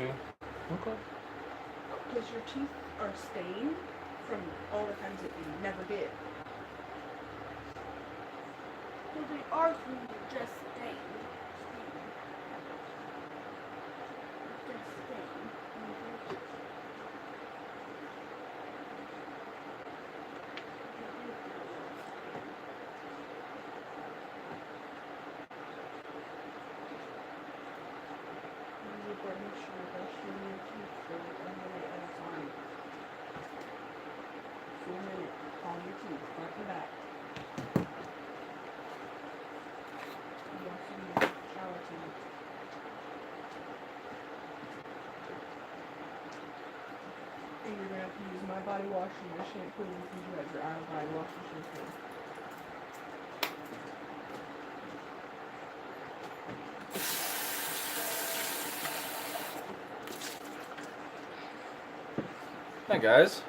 Okay. Because your teeth are stained from all the times that you never did. So they are clean, just stained. Just stained. You better make sure you brush your teeth for a minute at a time. For a minute, on your teeth, front and back. You also need shower teeth. And you're gonna have to use my body wash and your shampoo because you have your own body wash and shampoo. Hi guys.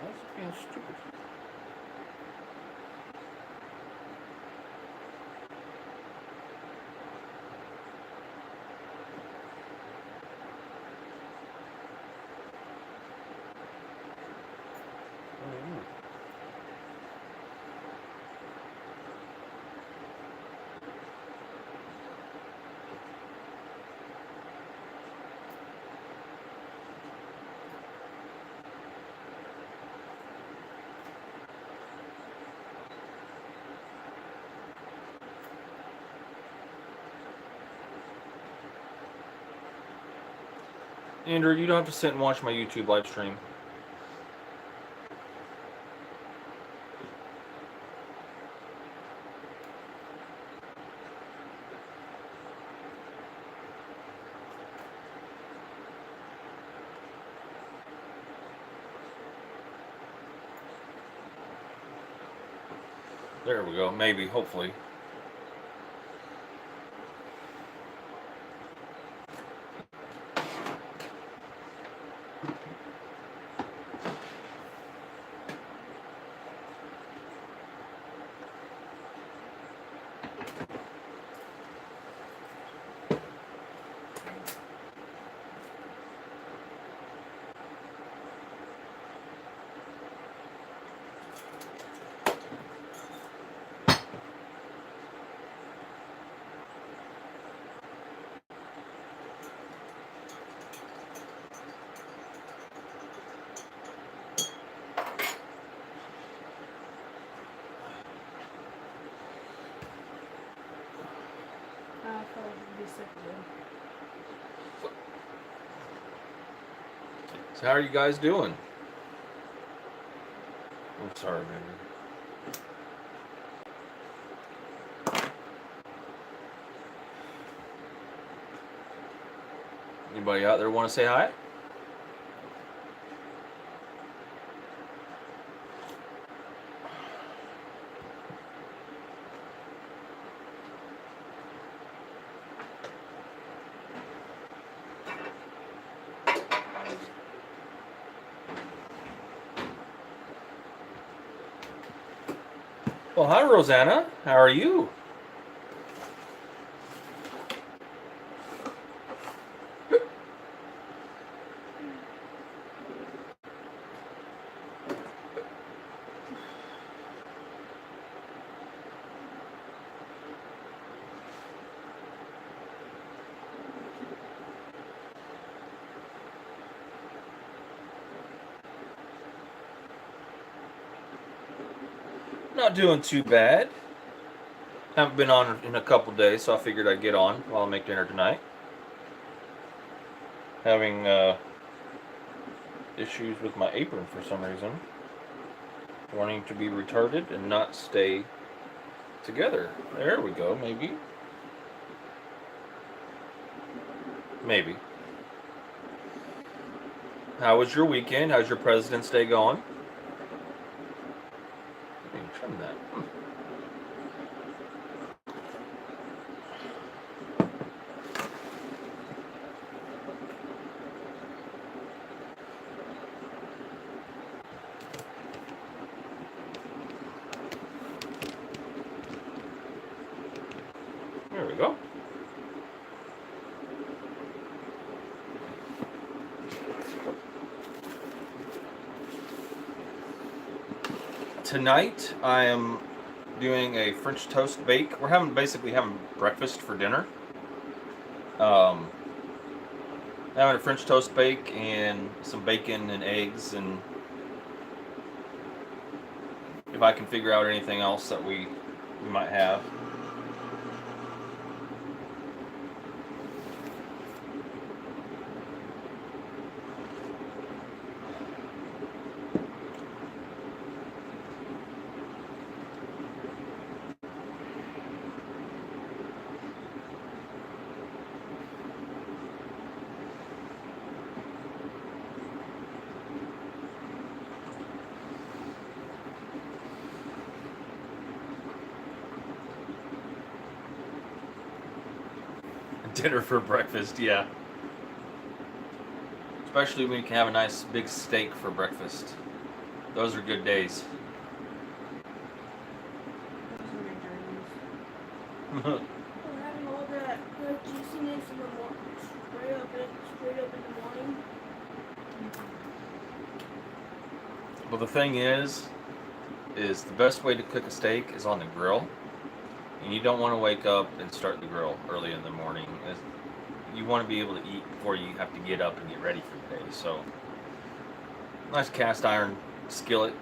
That's being stupid. Andrew, you don't have to sit and watch my YouTube live stream. There we go. Maybe, hopefully. I thought you'd be sick of it. So how are you guys doing? I'm sorry, man. Anybody out there want to say hi? Well, hi, Rosanna. How are you? Not doing too bad. Haven't been on in a couple days, so I figured I'd get on while I make dinner tonight. Having issues with my apron for some reason. Wanting to be retarded and not stay together. There we go, maybe. Maybe. How was your weekend? How's your President's Day going? You can trim that. There we go. Tonight I am doing a French toast bake. We're basically having breakfast for dinner. Having a French toast bake and some bacon and eggs, and if I can figure out anything else that we might have. Dinner for breakfast, yeah. Especially when you can have a nice big steak for breakfast. Those are good days. Those are my dreams. We're having all that good juiciness in the morning, straight up in the morning. Well, the thing is the best way to cook a steak is on the grill. And you don't want to wake up and start the grill early in the morning. You want to be able to eat before you have to get up and get ready for the day. So, nice cast iron skillet.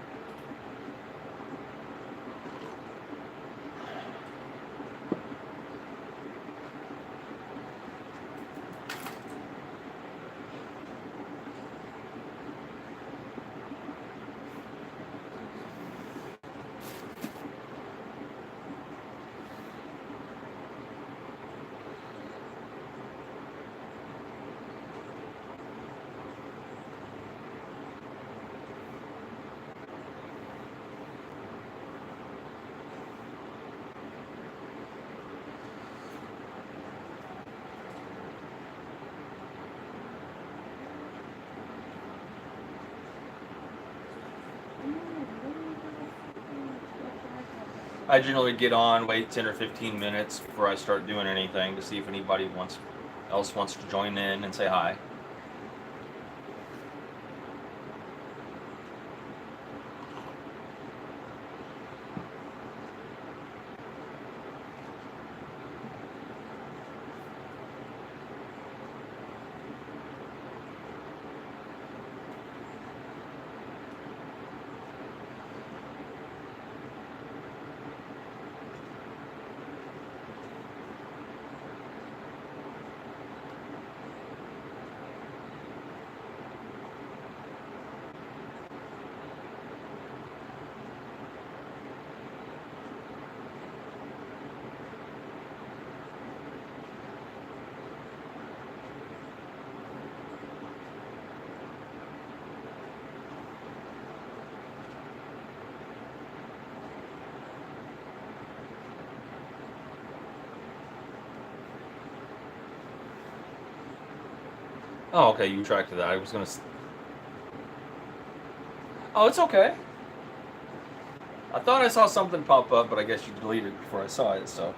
I generally get on, wait 10 or 15 minutes before I start doing anything to see if anybody else wants to join in and say hi. Oh, okay, you tracked that. I was gonna. Oh, it's okay. I thought I saw something pop up, but I guess you deleted it before I saw it, so.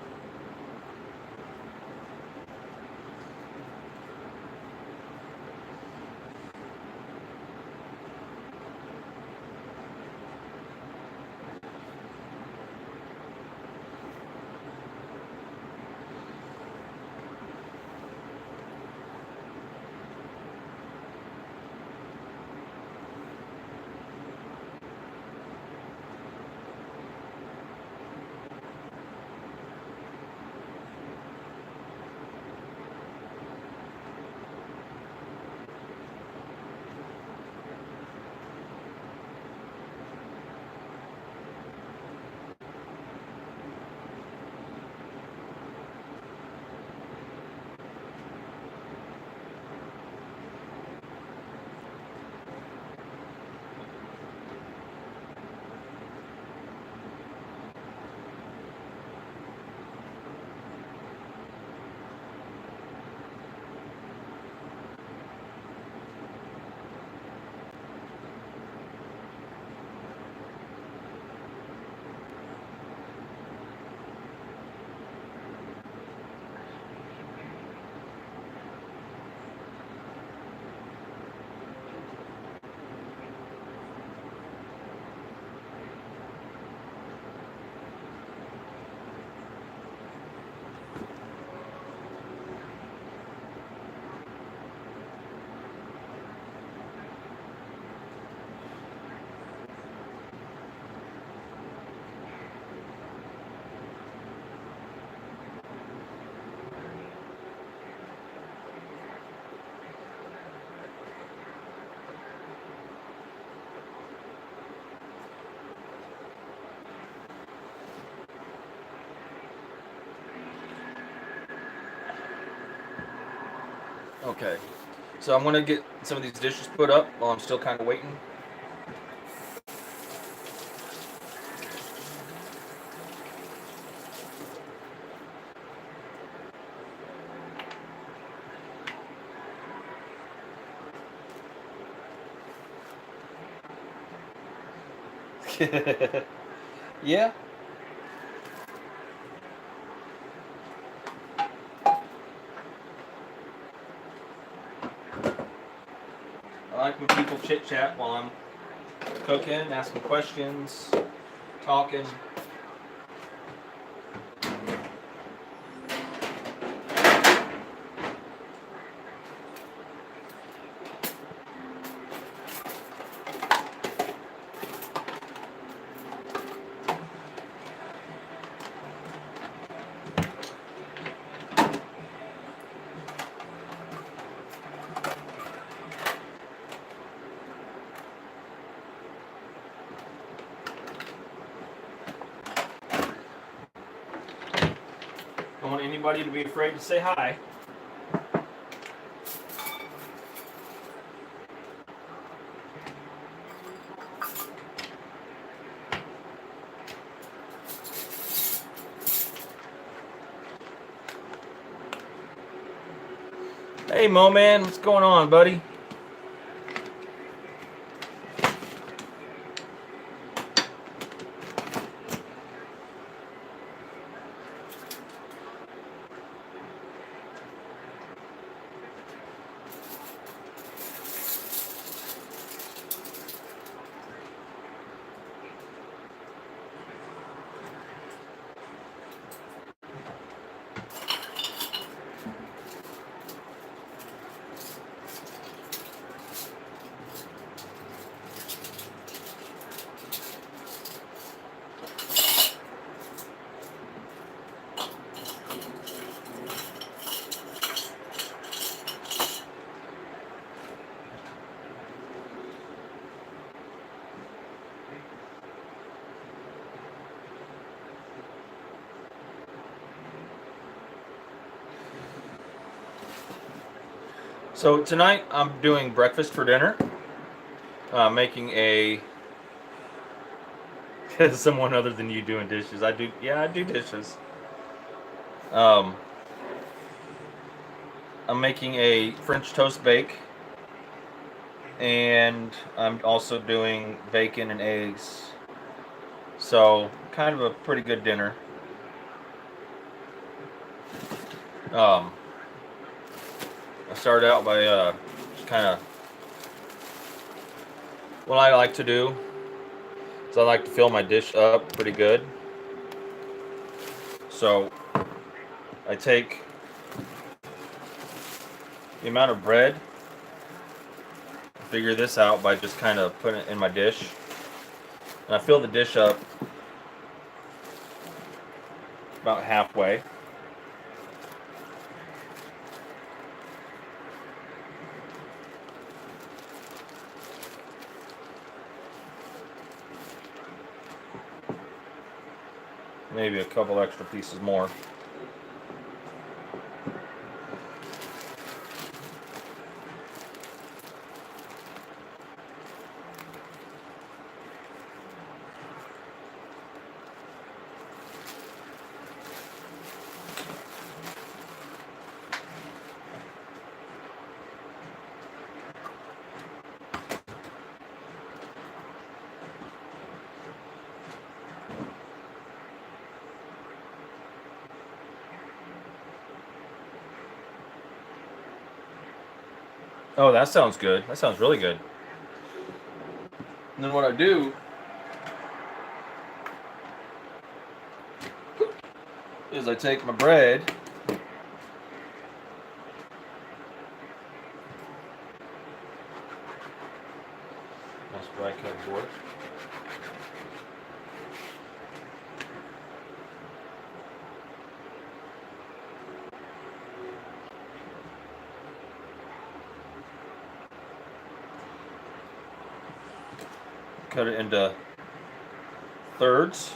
Okay. So I'm gonna get some of these dishes put up while I'm still kind of waiting. Yeah. I like when people chit chat while I'm cooking, asking questions, talking. Don't want anybody to be afraid to say hi. Hey, Mo man, what's going on, buddy? So tonight I'm doing breakfast for dinner. Making a someone other than you doing dishes. I do. Yeah, I do dishes. Um, I'm making a French toast bake, and I'm also doing bacon and eggs. So kind of a pretty good dinner. Um, I started out by just kind of what I like to do is I like to fill my dish up pretty good. So I take the amount of bread, figure this out by just kind of putting it in my dish, and I fill the dish up about halfway. Maybe a couple extra pieces more. Oh, that sounds good. That sounds really good. And then what I do is I take my bread, that's dry cut board. Cut it into thirds.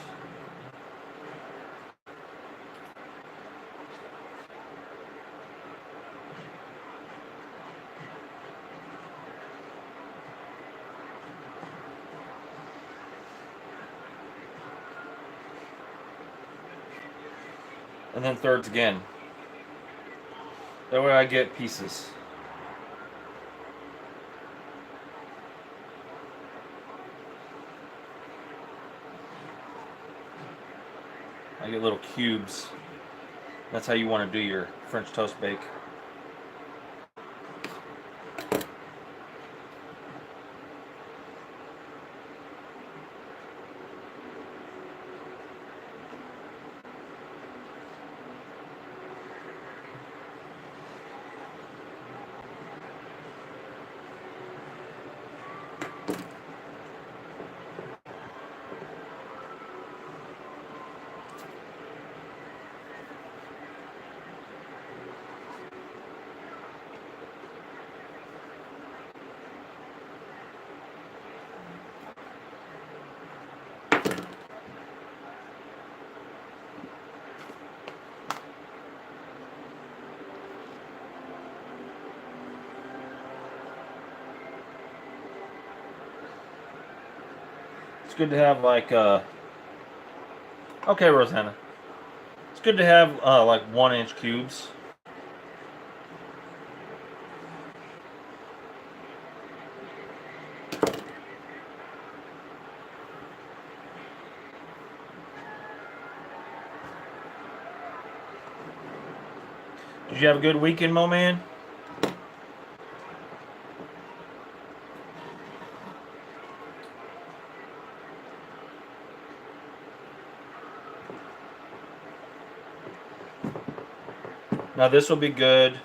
and then thirds again. That way I get pieces. I get little cubes. That's how you want to do your French toast bake. It's good to have like okay, Rosanna. It's good to have like 1-inch cubes. Did you have a good weekend, Mo Man? Now this will be good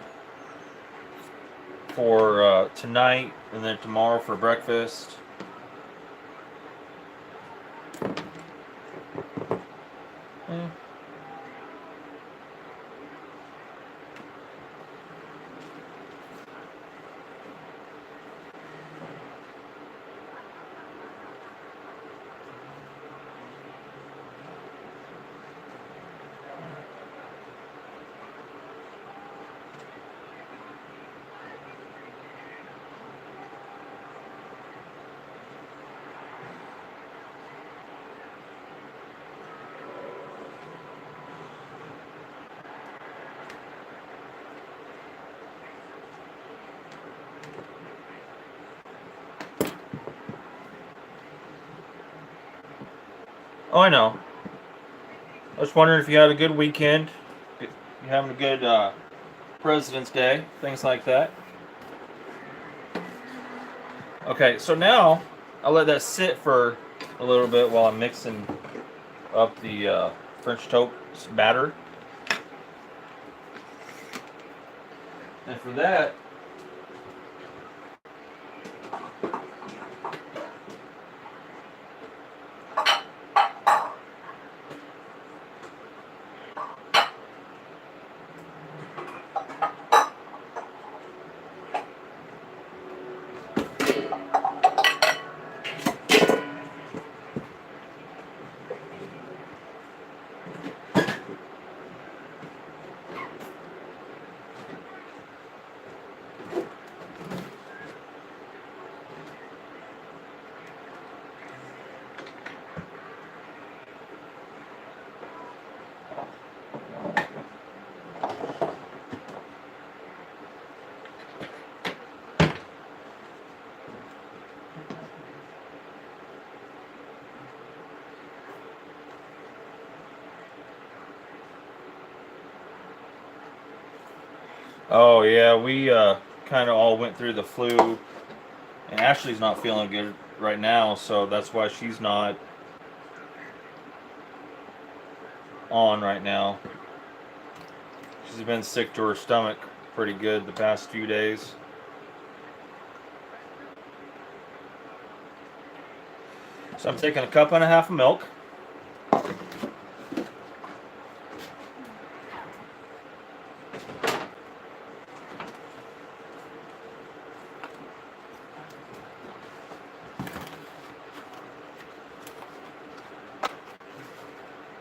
for tonight and then tomorrow for breakfast. Eh. Oh, I know. I was wondering if you had a good weekend. You having a good President's Day, things like that. Okay, so now I'll let that sit for a little bit while I'm mixing up the French toast batter. And for that, oh yeah, we kind of all went through the flu, and Ashley's not feeling good right now, so that's why she's not on right now. She's been sick to her stomach pretty good the past few days. So I'm taking a cup and a half of milk.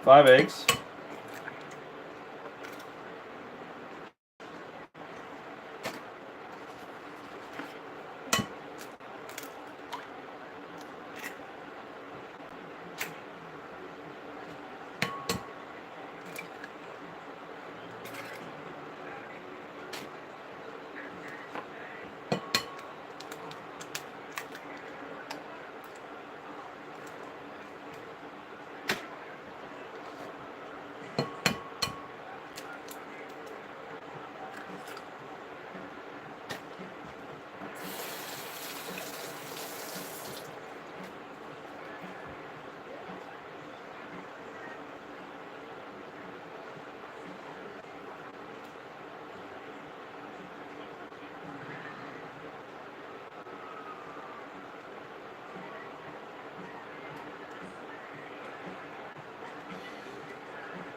Five eggs.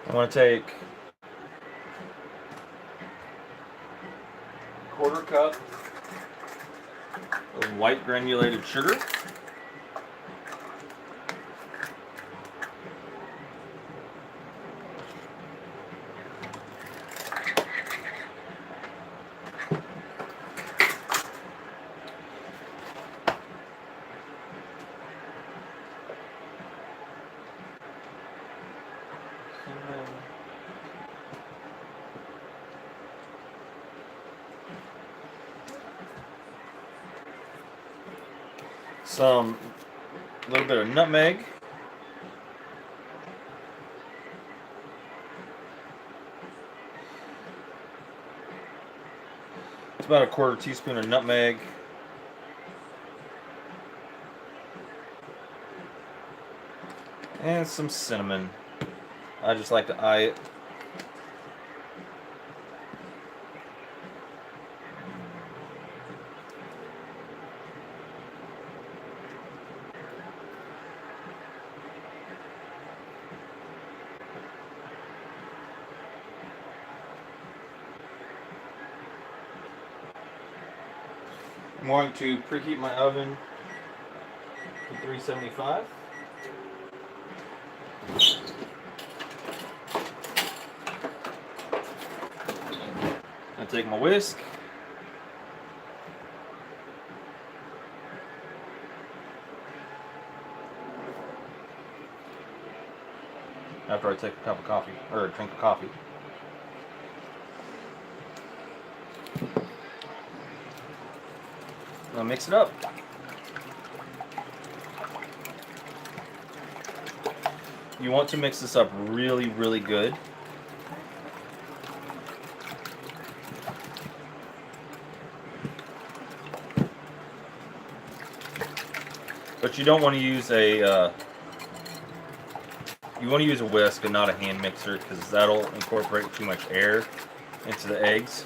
I want to take a quarter cup of white granulated sugar. Some little bit of nutmeg. It's about a quarter teaspoon of nutmeg. And some cinnamon. I just like to eye it. I'm going to preheat my oven to 375. I take my whisk. After I take a cup of coffee, or a drink of coffee. I'll mix it up. You want to mix this up really, really good. But you don't want to use a you want to use a whisk and not a hand mixer, because that'll incorporate too much air into the eggs.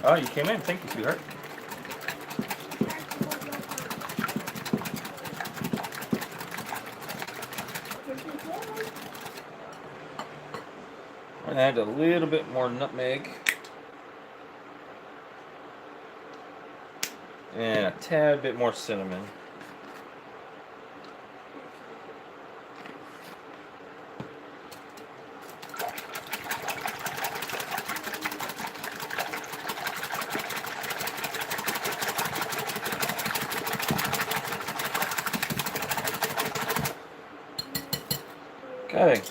Oh, you came in. Thank you, sweetheart. I'm gonna add a little bit more nutmeg and a tad bit more cinnamon. Okay.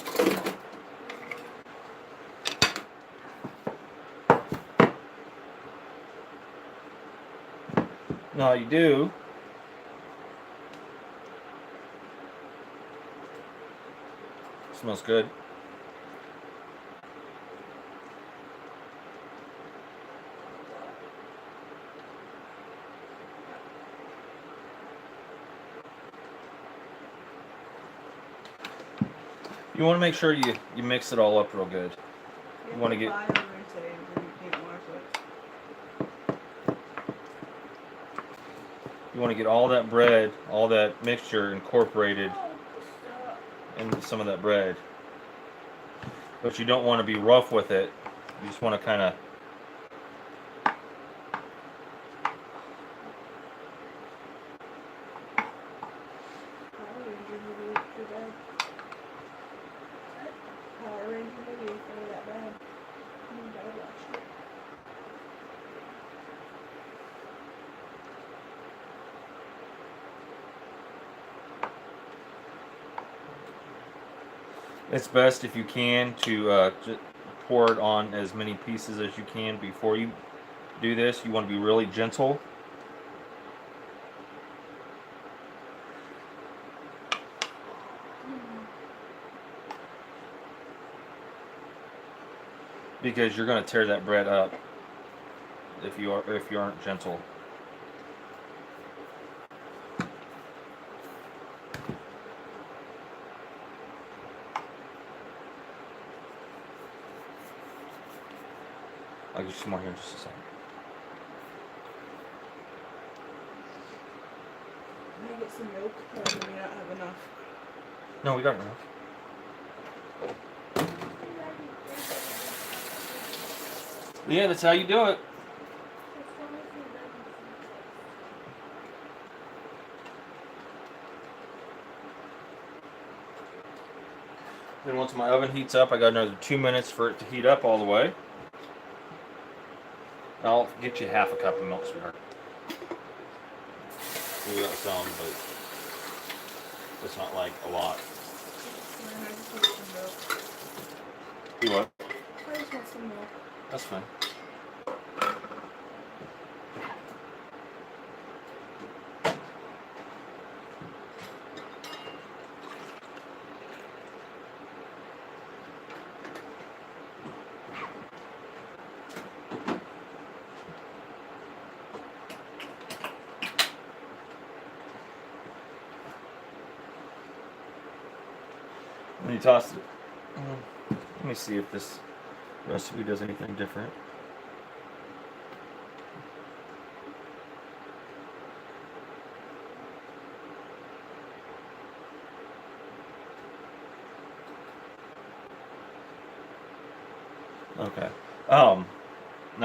Now all you do smells good. You want to make sure you mix it all up real good. You want to get all that bread, all that mixture incorporated into some of that bread. But you don't want to be rough with it. You just want to kind of it's best if you can to just pour it on as many pieces as you can before you do this. You want to be really gentle. Because you're going to tear that bread up if you aren't gentle. I'll get some more here in just a second. Can I get some milk? Or do we not have enough? No, we got enough. Yeah, that's how you do it. Then once my oven heats up, I got another 2 minutes for it to heat up all the way. I'll get you half a cup of milk, sweetheart. We got some, but it's not like a lot. And I just want some milk. You what? I just want some milk. That's fine. When you toss it, let me see if this recipe does anything different. Okay. Now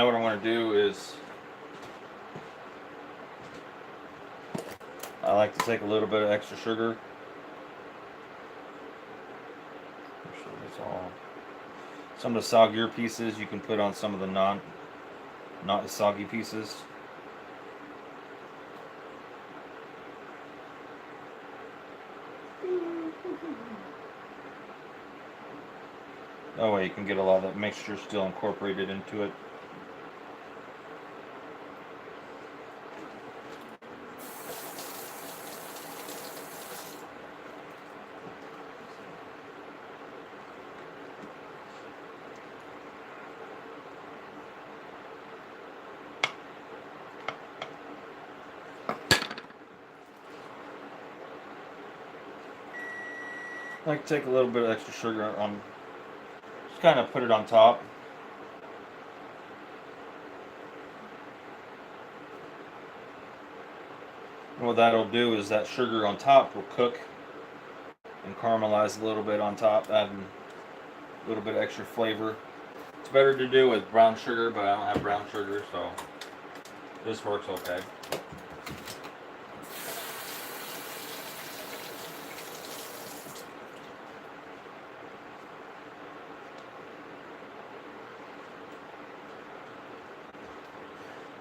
what I want to do is I like to take a little bit of extra sugar. Make sure it's all. Some of the soggier pieces you can put on some of the not as soggy pieces. That way you can get a lot of that mixture still incorporated into it. I like to take a little bit of extra sugar on, just kind of put it on top. And what that'll do is that sugar on top will cook and caramelize a little bit on top, adding a little bit of extra flavor. It's better to do with brown sugar, but I don't have brown sugar, so this works okay.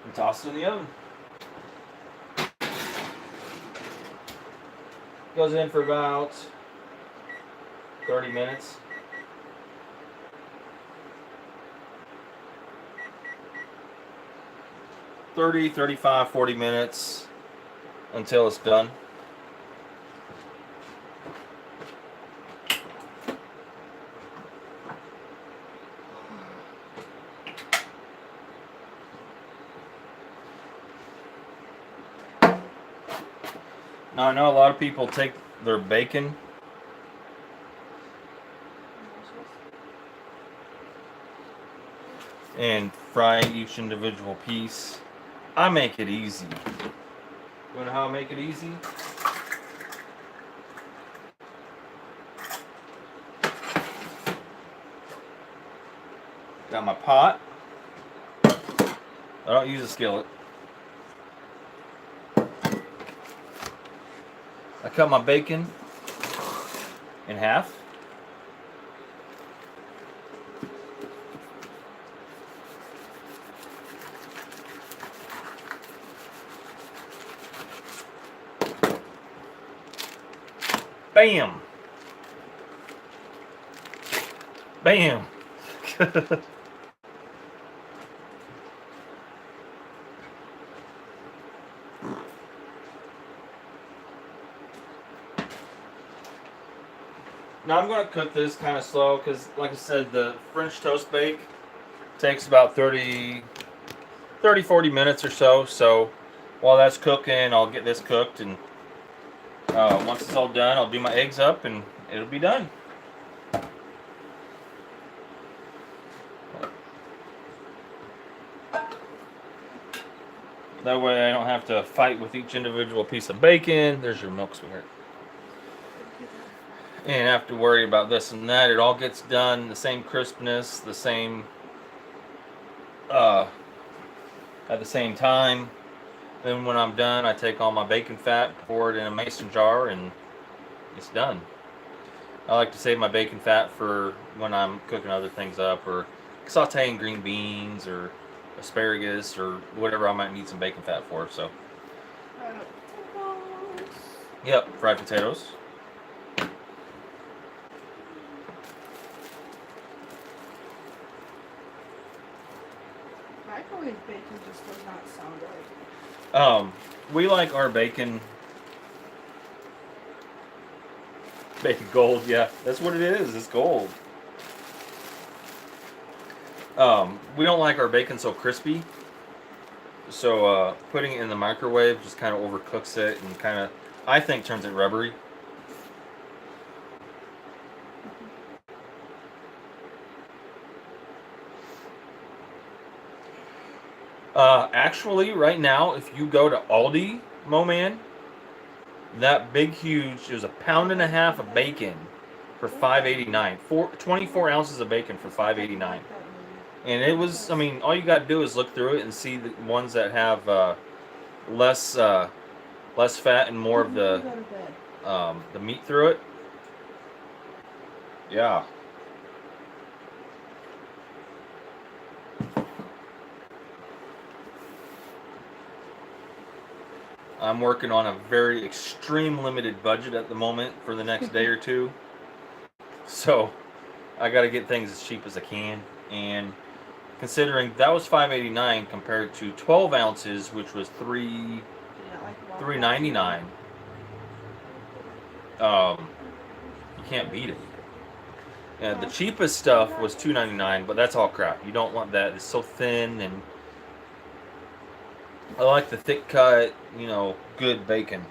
And toss it in the oven. Goes in for about 30 minutes. "30, 35, 40 minutes until it's done. Now I know a lot of people take their bacon and fry each individual piece. I make it easy. You know how I make it easy? Got my pot. I don't use a skillet. I cut my bacon in half. Bam! Bam! Now I'm going to cook this kind of slow because, like I said, the French toast bake takes about 30, 40 minutes or so. So while that's cooking, I'll get this cooked, and once it's all done, I'll do my eggs up and it'll be done. That way I don't have to fight with each individual piece of bacon. There's your milk, sweetheart. And have to worry about this and that. It all gets done, the same crispness, the same, at the same time. Then when I'm done, I take all my bacon fat, pour it in a mason jar, and it's done. I like to save my bacon fat for when I'm cooking other things up, or sauteing green beans, or asparagus, or whatever I might need some bacon fat for. So, Potatoes. yep, fried potatoes. Microwave bacon just does not sound right. We like our bacon gold. Yeah, that's what it is. It's gold. We don't like our bacon so crispy. So putting it in the microwave just kind of overcooks it and kind of, I think, turns it rubbery. Actually, right now, if you go to Aldi, Moman, that big huge, there's a pound and a half of bacon for $5.89. 24 ounces of bacon for $5.89. And it was, I mean, all you got to do is look through it and see the ones that have less fat and more of Go to bed. the meat through it. Yeah. I'm working on a very extreme limited budget at the moment for the next day or two. So I got to get things as cheap as I can. And considering that was $5.89 compared to 12 ounces, which was $3.99. You can't beat it. And the cheapest stuff was $2.99, but that's all crap. You don't want that. It's so thin, and I like the thick cut, good bacon.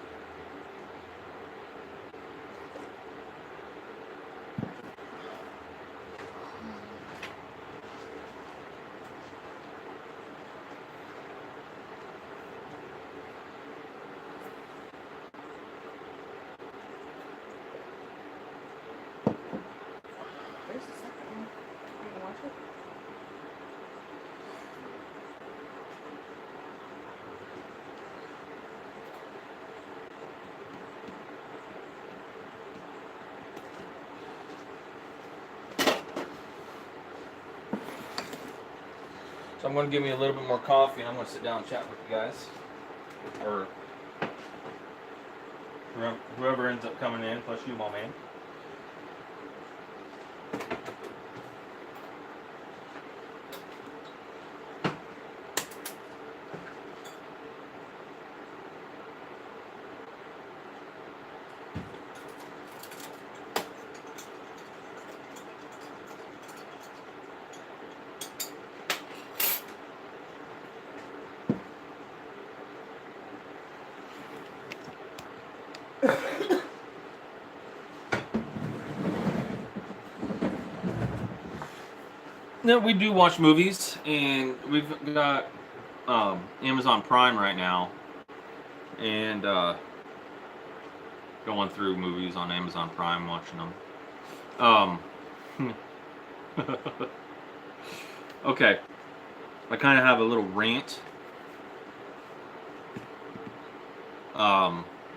Where's the second one? You gonna watch it? So I'm going to give me a little bit more coffee, and I'm going to sit down and chat with you guys. Or whoever ends up coming in, plus you, my man. No, we do watch movies, and we've got Amazon Prime right now, and going through movies on Amazon Prime, watching them. Okay, I kind of have a little rant.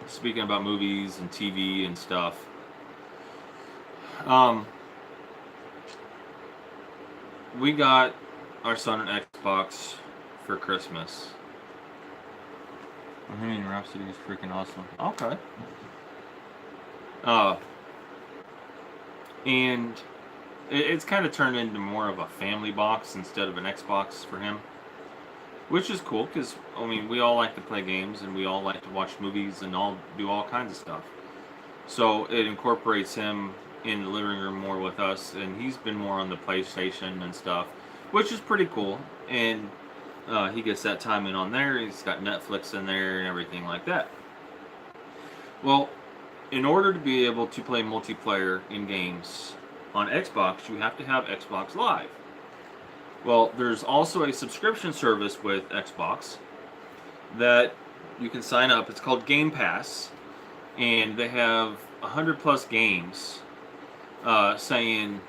Speaking about movies and TV and stuff. We got our son an Xbox for Christmas. Bohemian Rhapsody is freaking awesome. Okay. And it's kind of turned into more of a family box instead of an Xbox for him, which is cool because I mean we all like to play games and we all like to watch movies and all do all kinds of stuff. So it incorporates him in the living room more with us, and he's been more on the PlayStation and stuff, which is pretty cool. And he gets that time in on there. He's got Netflix in there and everything like that. Well, in order to be able to play multiplayer in games on Xbox, you have to have Xbox Live. Well, there's also a subscription service with Xbox, that you can sign up. It's called Game Pass, and they have 100+ games saying,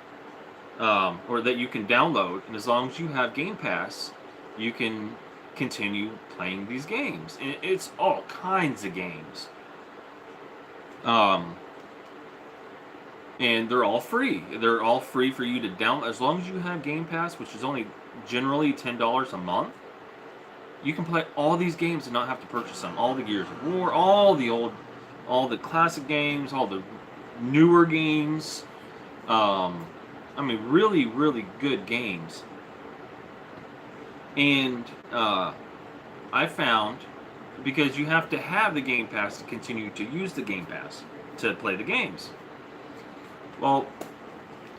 or that you can download. And as long as you have Game Pass, you can continue playing these games. And it's all kinds of games. And they're all free. They're all free for you to download. As long as you have Game Pass, which is only generally $10 a month, you can play all these games and not have to purchase them. All the Gears of War, all the classic games, all the newer games. I mean, really, really good games. And I found, because you have to have the Game Pass to continue to use the Game Pass to play the games. Well,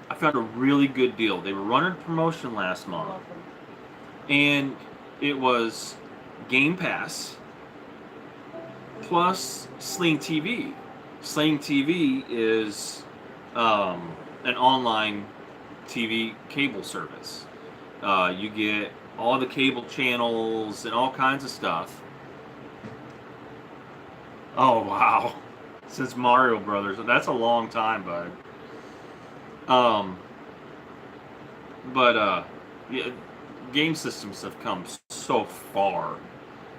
I found a really good deal. They were running a promotion last month, and it was Game Pass plus Sling TV. Sling TV is an online TV cable service. You get all the cable channels and all kinds of stuff. Oh, wow. Since Mario Brothers. That's a long time, bud. Yeah, game systems have come so far.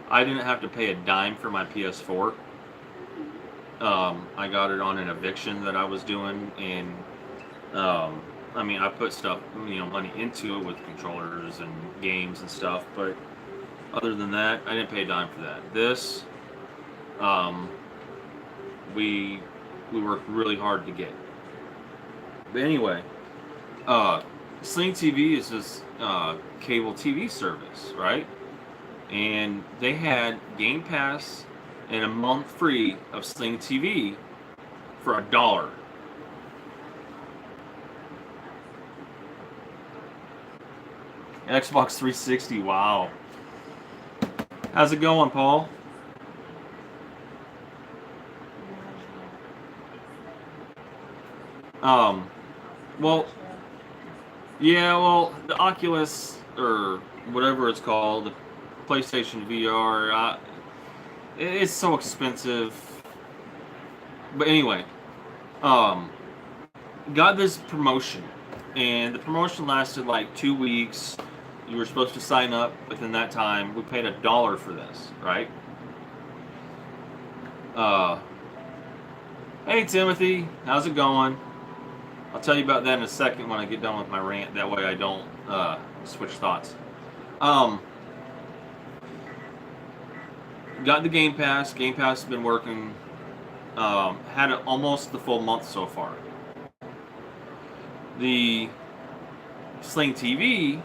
I didn't have to pay a dime for my PS4. I got it on an eviction that I was doing, and I mean, I put stuff, money into it with controllers and games and stuff, but other than that, I didn't pay a dime for that. This, we worked really hard to get. But anyway, Sling TV is this cable TV service, right? And they had Game Pass and a month free of Sling TV for $1. Xbox 360, wow. How's it going, Paul? Well, yeah, well, the Oculus, or whatever it's called, the PlayStation VR, it's so expensive. But anyway, got this promotion, and the promotion lasted like 2 weeks. You were supposed to sign up within that time. We paid $1 for this, right? Hey Timothy, how's it going? I'll tell you about that in a second when I get done with my rant. That way I don't switch thoughts. Got the Game Pass. Game Pass has been working. Had it almost the full month so far. The Sling TV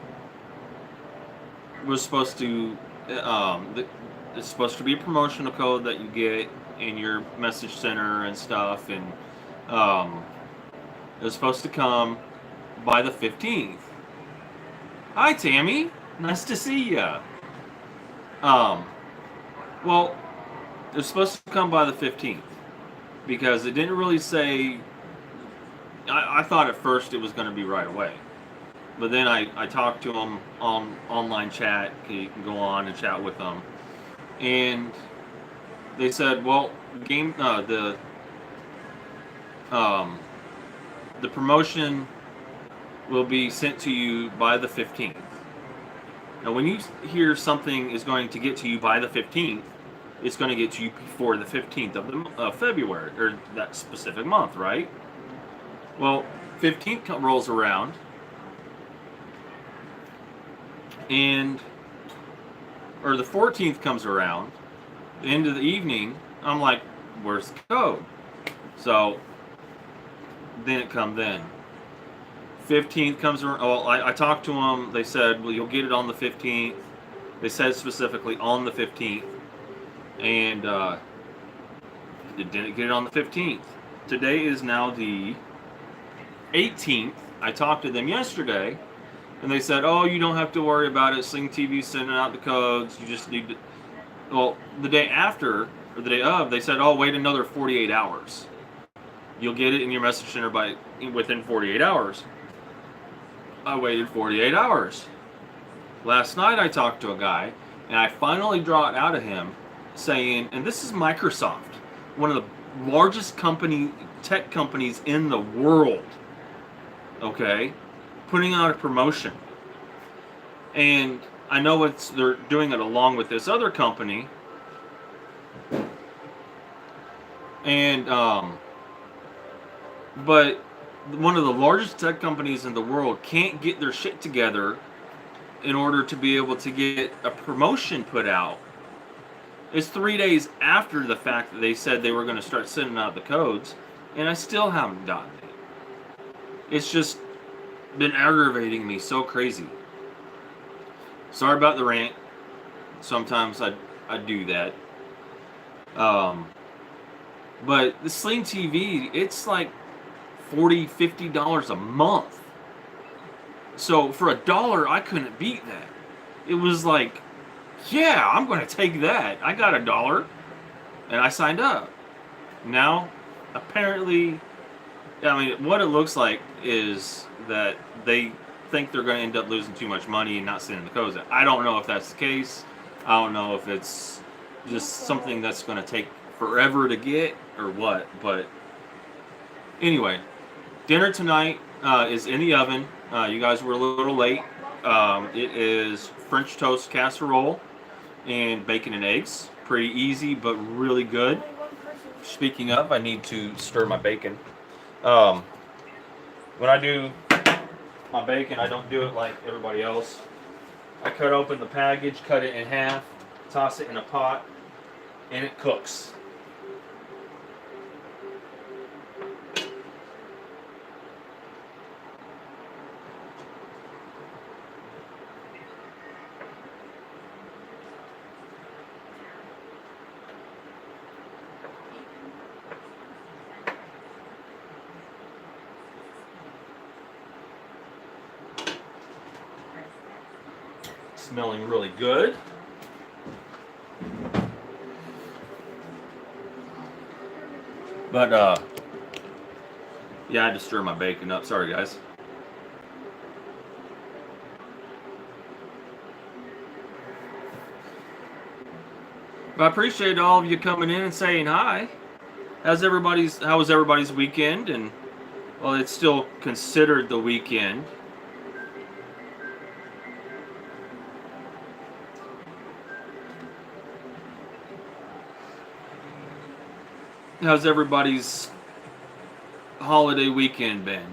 was supposed to. It's supposed to be a promotional code that you get in your message center and stuff, and it was supposed to come by the 15th. Hi, Tammy. Nice to see ya. Well, it was supposed to come by the 15th because it didn't really say. I thought at first it was going to be right away, but then I talked to them on online chat. You can go on and chat with them, and they said, well, the promotion will be sent to you by the 15th. Now, when you hear something is going to get to you by the 15th, it's going to get to you before the 15th of February, or that specific month, right? Well, 15th rolls around, or the 14th comes around, the end of the evening, I'm like, where's the code? So then it comes in. 15th comes around. Oh, I talked to them. They said, well, you'll get it on the 15th. They said specifically on the 15th. And it didn't get it on the 15th. Today is now the 18th. I talked to them yesterday. And they said, oh, you don't have to worry about it. Sling TV's sending out the codes. You just need to. Well, the day after, or the day of, they said, oh, wait another 48 hours. You'll get it in your message center within 48 hours. I waited 48 hours. Last night I talked to a guy. And I finally draw it out of him saying, and this is Microsoft, one of the largest tech companies in the world, okay, putting out a promotion. And I know they're doing it along with this other company. And, but one of the largest tech companies in the world can't get their shit together in order to be able to get a promotion put out. It's 3 days after the fact that they said they were going to start sending out the codes, and I still haven't gotten it. It's just been aggravating me so crazy. Sorry about the rant. Sometimes I do that. But the Sling TV, it's like $40, $50 a month. So for $1, I couldn't beat that. It was like, yeah, I'm going to take that. I got $1, and I signed up. Now, apparently, I mean, what it looks like is that they think they're going to end up losing too much money and not sending the codes out. I don't know if that's the case. I don't know if it's just something that's going to take forever to get or what. But anyway, dinner tonight is in the oven. You guys were a little late. It is French toast casserole and bacon and eggs. Pretty easy, but really good. Speaking of, I need to stir my bacon. When I do my bacon, I don't do it like everybody else. I cut open the package, cut it in half, toss it in a pot, and it cooks. Smelling really good. But yeah, I had to stir my bacon up. Sorry, guys. But I appreciate all of you coming in and saying hi. How was everybody's weekend? And well, it's still considered the weekend. How's everybody's holiday weekend been?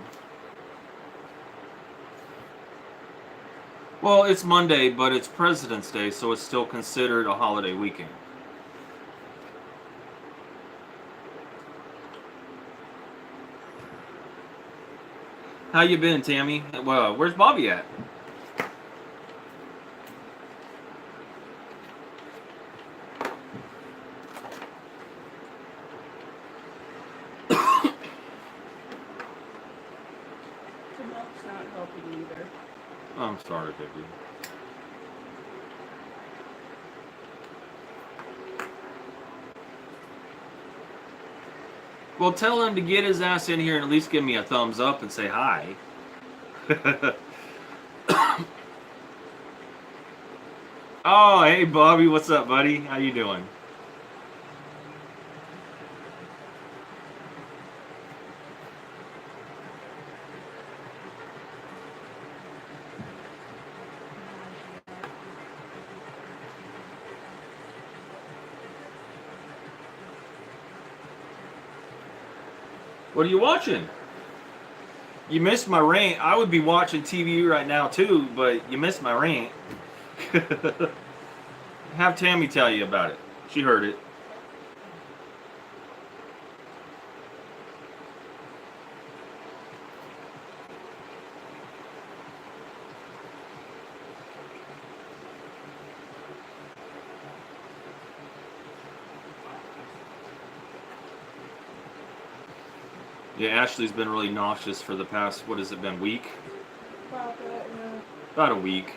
Well, it's Monday, but it's President's Day, so it's still considered a holiday weekend. How you been, Tammy? Well, where's Bobby at? I'm sorry, baby. Well, tell him to get his ass in here and at least give me a thumbs up and say hi. Oh, hey, Bobby. What's up, buddy? How you doing? What are you watching? You missed my rant. I would be watching TV right now too, but you missed my rant. Have Tammy tell you about it. She heard it. Yeah, Ashley's been really nauseous for the past, what has it been, week? About that, yeah. About a week.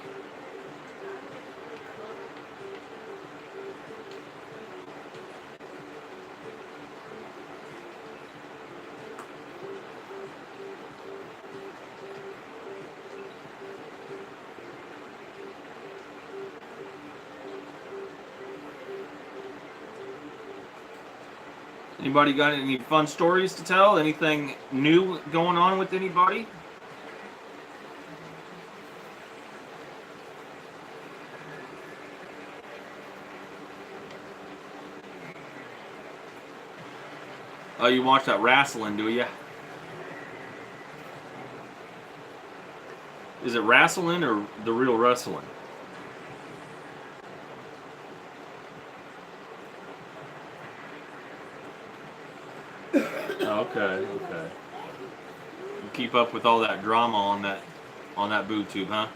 Anybody got any fun stories to tell? Anything new going on with anybody? Oh, you watch that wrestling, do you? Is it wrestling or the real wrestling? Okay, okay. You keep up with all that drama on that boob tube, huh?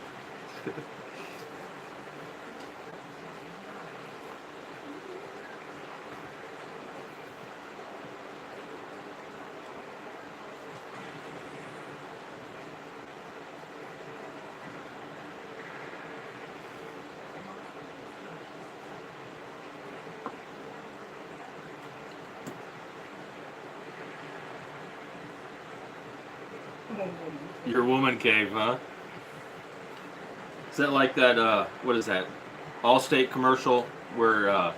Your woman cave, huh? Is that like that, what is that? Allstate commercial where a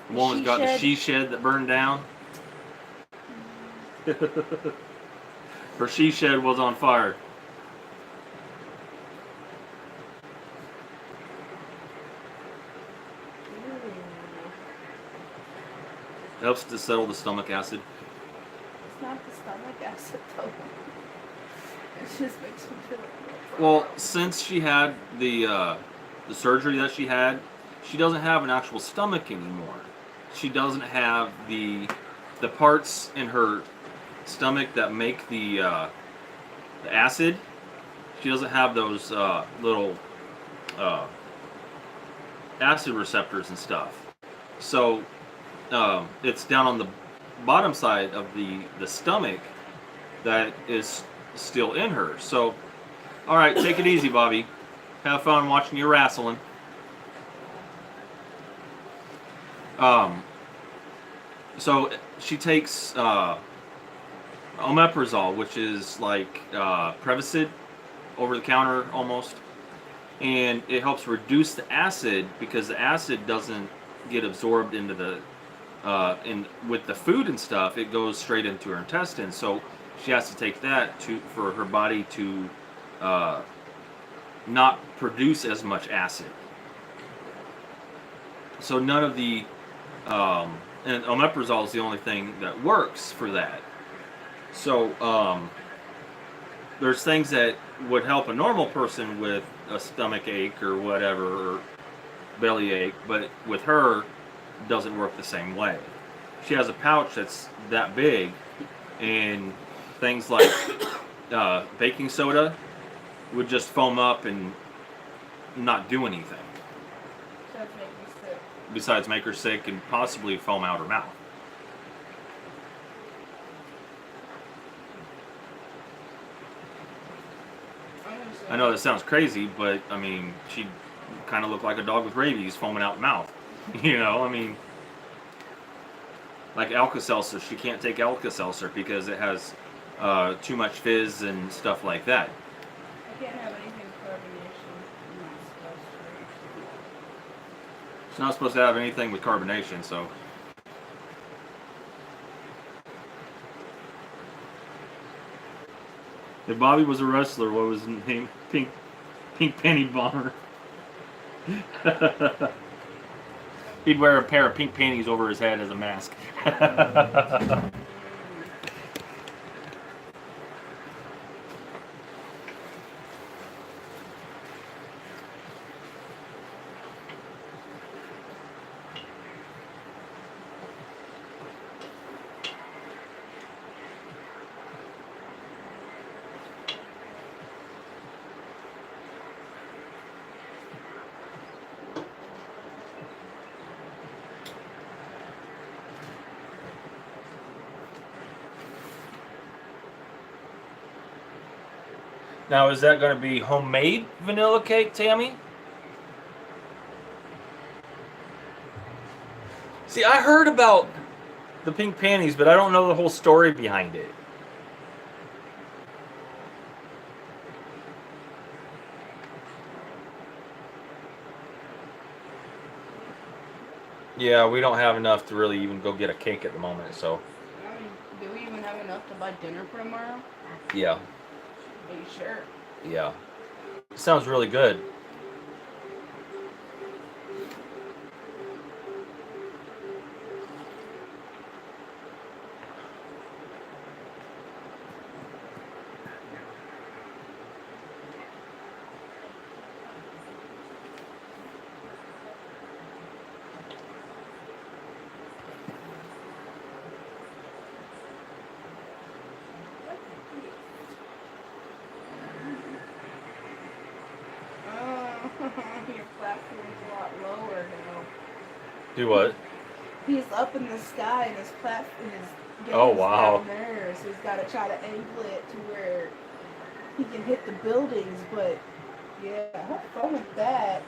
woman's got the she shed that burned down? Her she shed was on fire. Helps to settle the stomach acid. It's not the stomach acid though. It just makes me feel like Well, since she had the surgery that she had, she doesn't have an actual stomach anymore. She doesn't have the parts in her stomach that make the acid. She doesn't have those little acid receptors and stuff. So it's down on the bottom side of the stomach that is still in her. So, all right, take it easy, Bobby. Have fun watching you wrestling. So she takes omeprazole, which is like Prevacid, over the counter almost, and it helps reduce the acid because the acid doesn't get absorbed into the with the food and stuff. It goes straight into her intestines. So she has to take that for her body to not produce as much acid. So none of the and omeprazole is the only thing that works for that. So there's things that would help a normal person with a stomach ache or whatever, or belly ache, but with her, it doesn't work the same way. She has a pouch that's that big, and things like baking soda would just foam up and not do anything. that's making me sick. Besides make her sick and possibly foam out her mouth. I know that sounds crazy, but I mean, she kind of looked like a dog with rabies foaming out the mouth. You know, I mean, like Alka-Seltzer, she can't take Alka-Seltzer because it has too much fizz and stuff like that. I can't have anything with carbonation. She's not supposed to have anything with carbonation, so. If Bobby was a wrestler, what was his name? Pink Penny Bomber. He'd wear a pair of pink panties over his head as a mask. Now, is that going to be homemade vanilla cake, Tammy? See, I heard about the pink panties, but I don't know the whole story behind it. Yeah, we don't have enough to really even go get a cake at the moment, so enough to buy dinner for tomorrow? Yeah, Are you sure? yeah. Sounds really good. Oh, your platform's a lot lower now. Do what? He's up in the sky and his platform is Oh, wow. down there, so he's got to try to angle it to where he can hit the buildings. But yeah, have fun with that.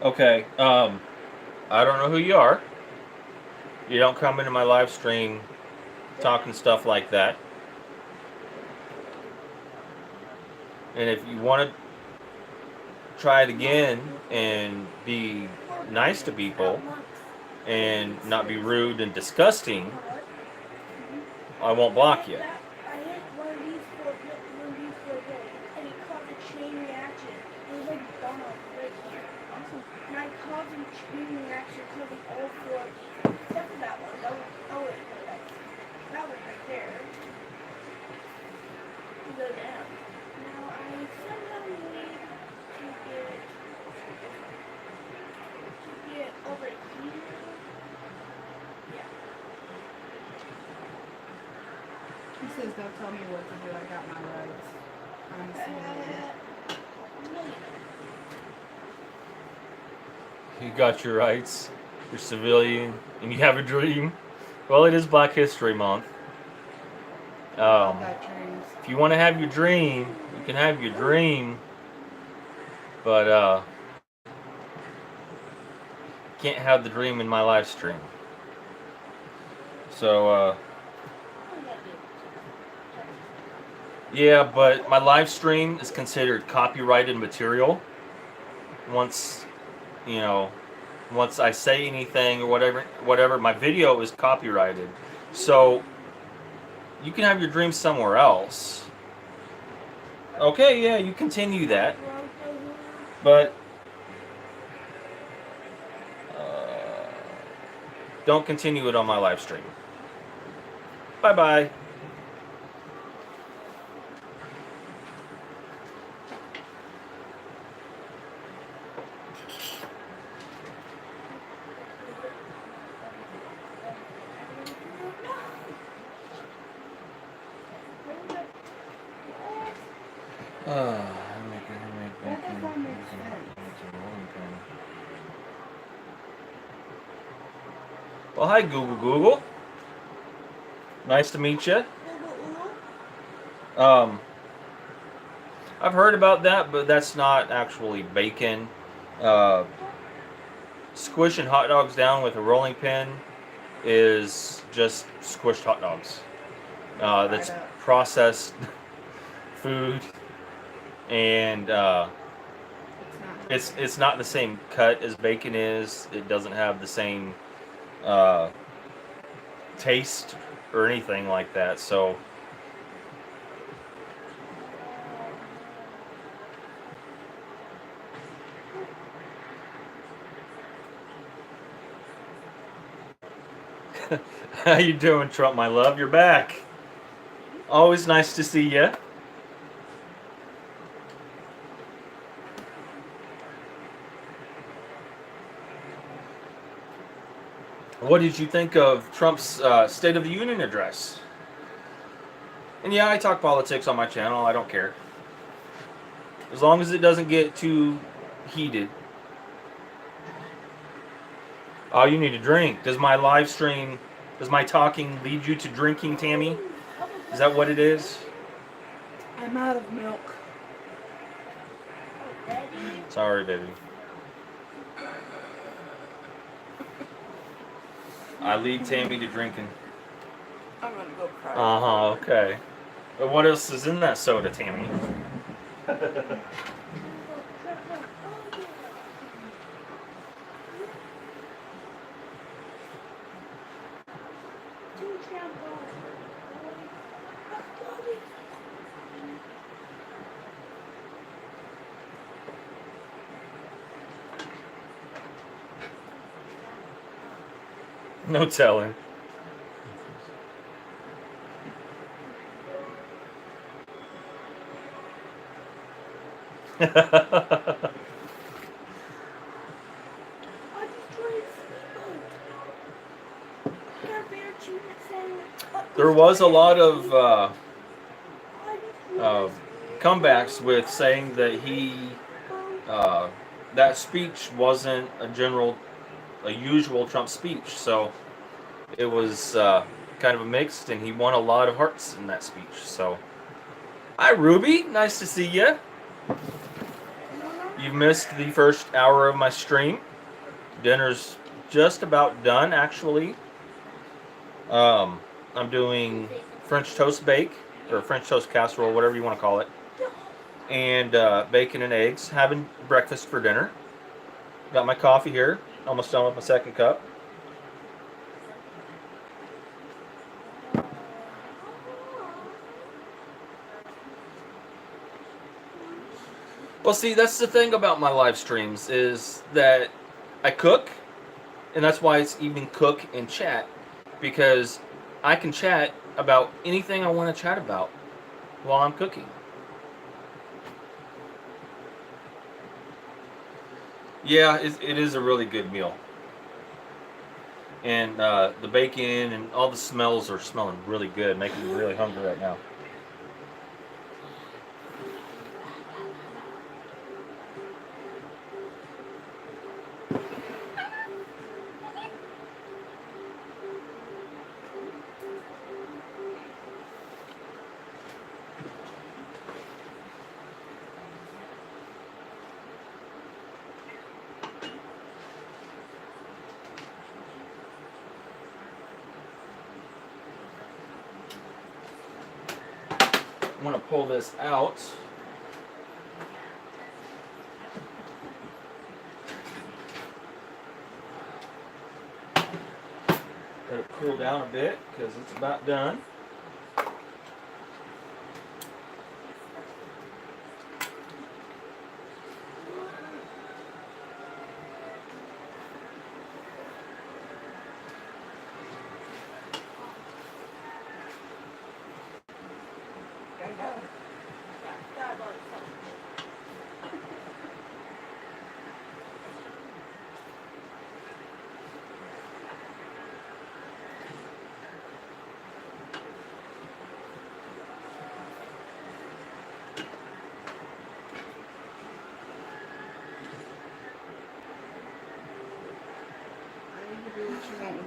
Okay. I don't know who you are. You don't come into my live stream talking stuff like that. And if you want to try it again and be nice to people and not be rude and disgusting, I won't block you. I hit one of these four days, and it caused a chain reaction. It was like gone right here. And I caused a chain reaction causing all four of these. Except for that one. That one right there. To go down. Now I somehow need to get over here. Yeah. He says, "Don't tell me what to do. I got my rights." I'm a civilian. You got your rights. You're civilian, and you have a dream. Well, it is Black History Month. I got dreams. If you want to have your dream, you can have your dream, but can't have the dream in my live stream. So yeah, but my live stream is considered copyrighted material. Once I say anything or whatever, my video is copyrighted. So you can have your dream somewhere else. Okay, yeah, you continue that, but don't continue it on my live stream. Bye-bye. Well, hi, Google. Nice to meet you. I've heard about that, but that's not actually bacon. Squishing hot dogs down with a rolling pin is just squished hot dogs. That's processed food, and it's not the same cut as bacon is. It doesn't have the same taste or anything like that. So how you doing, Trump, my love? You're back. Always nice to see you. What did you think of Trump's State of the Union address? And yeah, I talk politics on my channel. I don't care. As long as it doesn't get too heated. Oh, you need a drink. Does my live stream, does my talking lead you to drinking, Tammy? Is that what it is? I'm out of milk. Sorry, baby. I lead Tammy to drinking. I'm gonna go cry. Okay. But what else is in that soda, Tammy? No telling. There was a lot of comebacks with saying that that speech wasn't a usual Trump speech. So it was kind of a mixed, and he won a lot of hearts in that speech. So, hi Ruby, nice to see you. You've missed the first hour of my stream. Dinner's just about done, actually. I'm doing French toast bake, or French toast casserole, whatever you want to call it, and bacon and eggs. Having breakfast for dinner. Got my coffee here. Almost done with my second cup. Well, see, that's the thing about my live streams is that I cook, and that's why it's even cook and chat, because I can chat about anything I want to chat about while I'm cooking. Yeah, it is a really good meal. And the bacon and all the smells are smelling really good, making me really hungry right now. I'm going to pull this out. Let it cool down a bit because it's about done.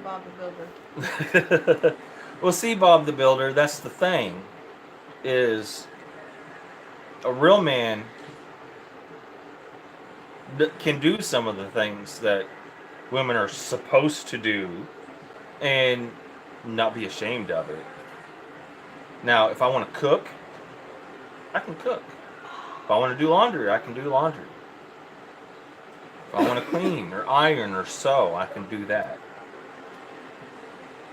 Bob the Builder. Well, see, Bob the Builder, that's the thing, is a real man can do some of the things that women are supposed to do and not be ashamed of it. Now, if I want to cook, I can cook. If I want to do laundry, I can do laundry. If I want to clean or iron or sew, I can do that.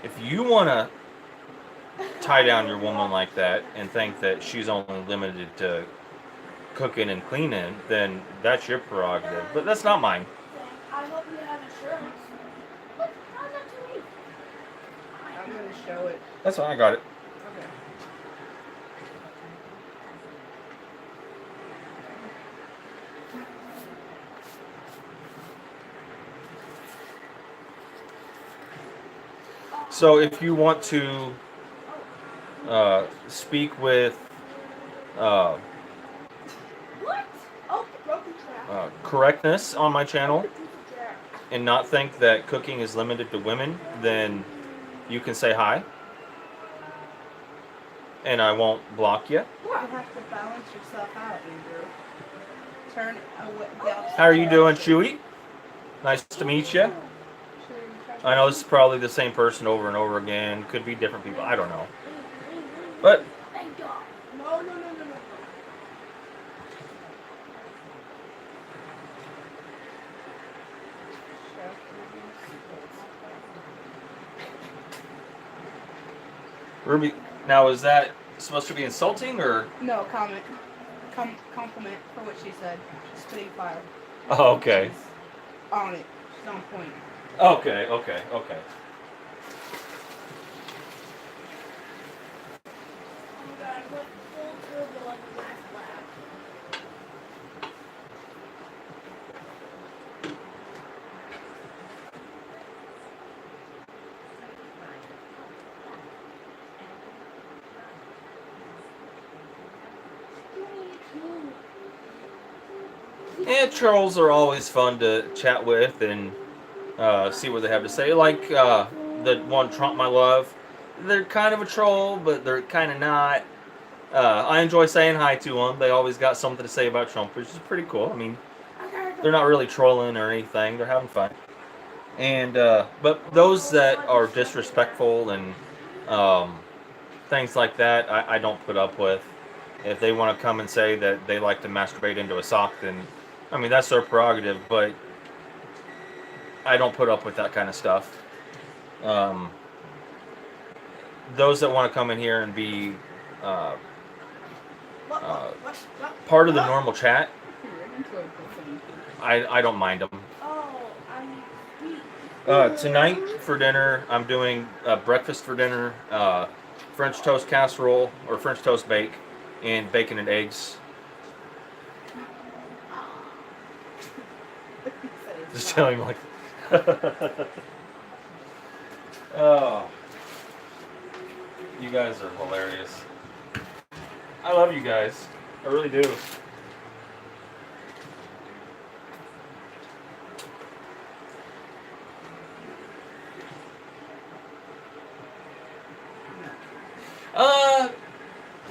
If you want to tie down your woman like that and think that she's only limited to cooking and cleaning, then that's your prerogative. But that's not mine. I hope you have insurance. Look, how's that to me? I'm going to show it. That's fine, I got it. Okay. So if you want to speak with What? Oh, broken trap. correctness on my channel Broken trap. and not think that cooking is limited to women, then you can say hi. And I won't block you. You have to balance yourself out, Andrew. Turn away. How are you doing, Chewy? Nice to meet you. I know this is probably the same person over and over again. Could be different people. I don't know. But Thank God. Ruby, now is that supposed to be insulting or? No, compliment for what she said. She's spitting fire. Oh, okay. She's on it. She's on point. Okay. Oh god, what full turbo on the last lap. Yeah, trolls are always fun to chat with and see what they have to say. Like the one Trump I love. They're kind of a troll, but they're kind of not. I enjoy saying hi to them. They always got something to say about Trump, which is pretty cool. I mean, they're not really trolling or anything. They're having fun. And but those that are disrespectful and things like that, I don't put up with. If they want to come and say that they like to masturbate into a sock, then I mean that's their prerogative. But I don't put up with that kind of stuff. Those that want to come in here and be part of the normal chat, I don't mind them. Oh, I'm weak. Tonight for dinner, I'm doing breakfast for dinner, French toast casserole or French toast bake, and bacon and eggs. Just telling like, oh, you guys are hilarious. I love you guys. I really do.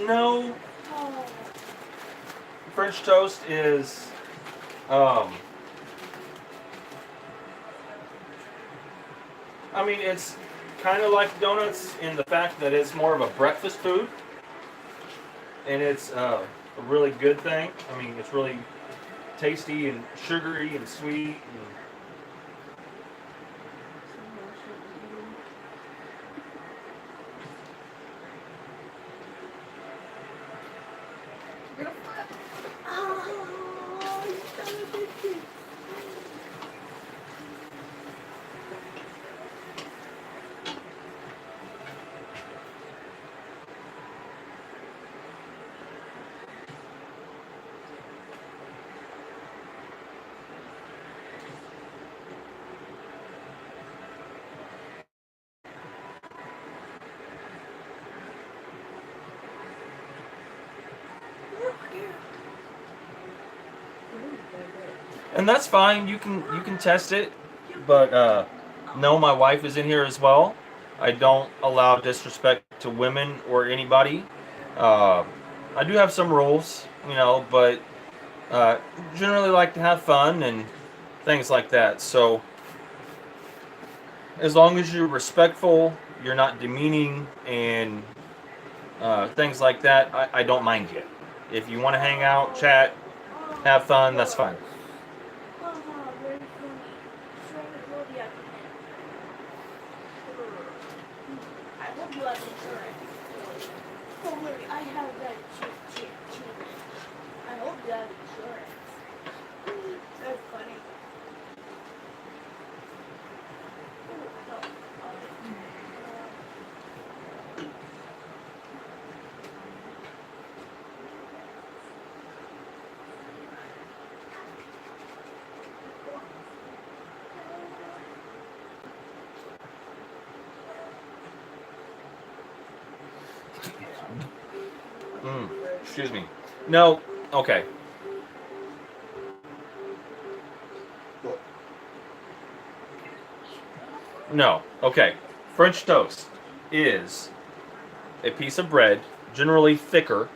No. Oh. French toast is, I mean, it's kind of like donuts in the fact that it's more of a breakfast food. And it's a really good thing. I mean, it's really tasty and sugary and sweet. And And that's fine. You can test it, but no, my wife is in here as well. I don't allow disrespect to women or anybody. I do have some rules, but generally like to have fun and things like that. So as long as you're respectful, you're not demeaning and things like that, I don't mind you. If you want to hang out, chat, have fun, that's fine. Very funny. Strong as well, yeah. I hope you have insurance. Don't worry, I have that cheap. I hope you have insurance. That's funny. Excuse me. No. Okay. No. Okay. French toast is a piece of bread, generally thicker.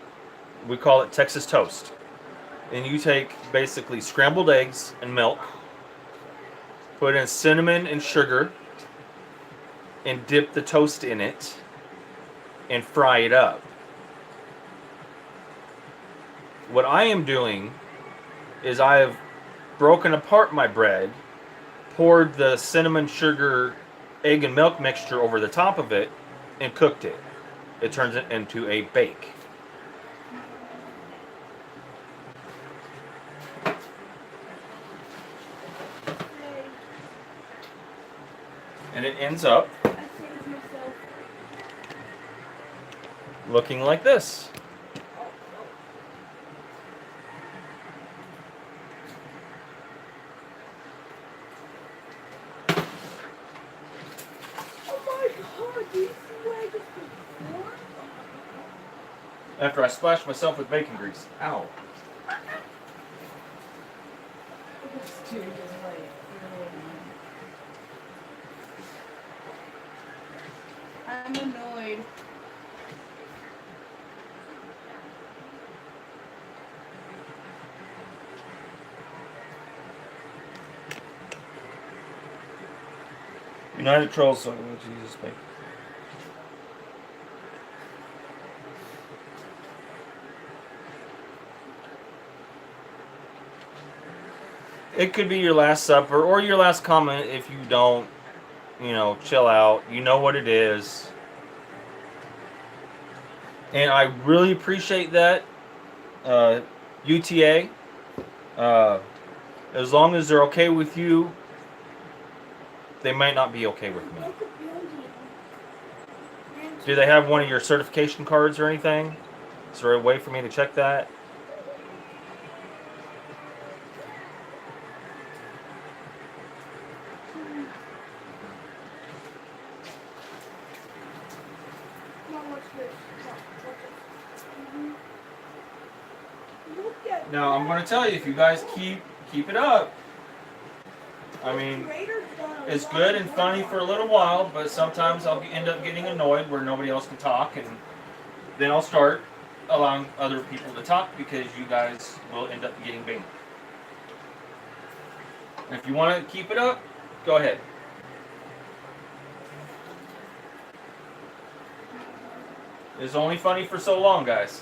We call it Texas toast. And you take basically scrambled eggs and milk, put in cinnamon and sugar, and dip the toast in it, and fry it up. What I am doing is I have broken apart my bread, poured the cinnamon, sugar, egg, and milk mixture over the top of it, and cooked it. it turns it into a bake. Say, And it ends up I saved myself. looking like this. Oh, oh my god, do you see what I just did before? After I splashed myself with bacon grease. Ow. This dude is like really annoying. I'm annoyed. United Trolls song. Oh, Jesus, mate. It could be your last supper or your last comment if you don't, chill out. You know what it is. And I really appreciate that. UTA. As long as they're okay with you, they might not be okay with me. Like a building. And Do they have one of your certification cards or anything? Is there a way for me to check that? Mom, what's this? Mom, what's this? Look at Now I'm that. going to tell you, if you guys keep it up. I mean, Raider's done a it's lot good of and work funny on for a it. little while, but sometimes I'll end up getting annoyed where nobody else can talk, and then I'll start allowing other people to talk because you guys will end up getting banned. And if you want to keep it up, go ahead. It's only funny for so long, guys.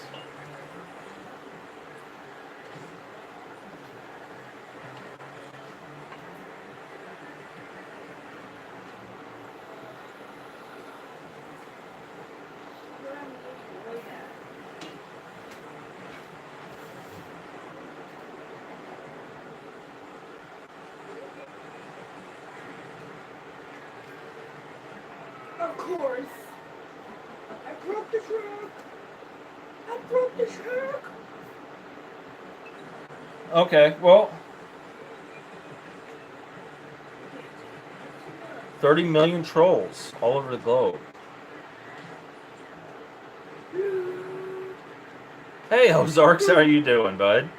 Where am I going at? Of course. I broke the truck. I broke the truck. Okay, well, 30 million trolls all over the globe. Hey, Ozarks, how are you doing, bud?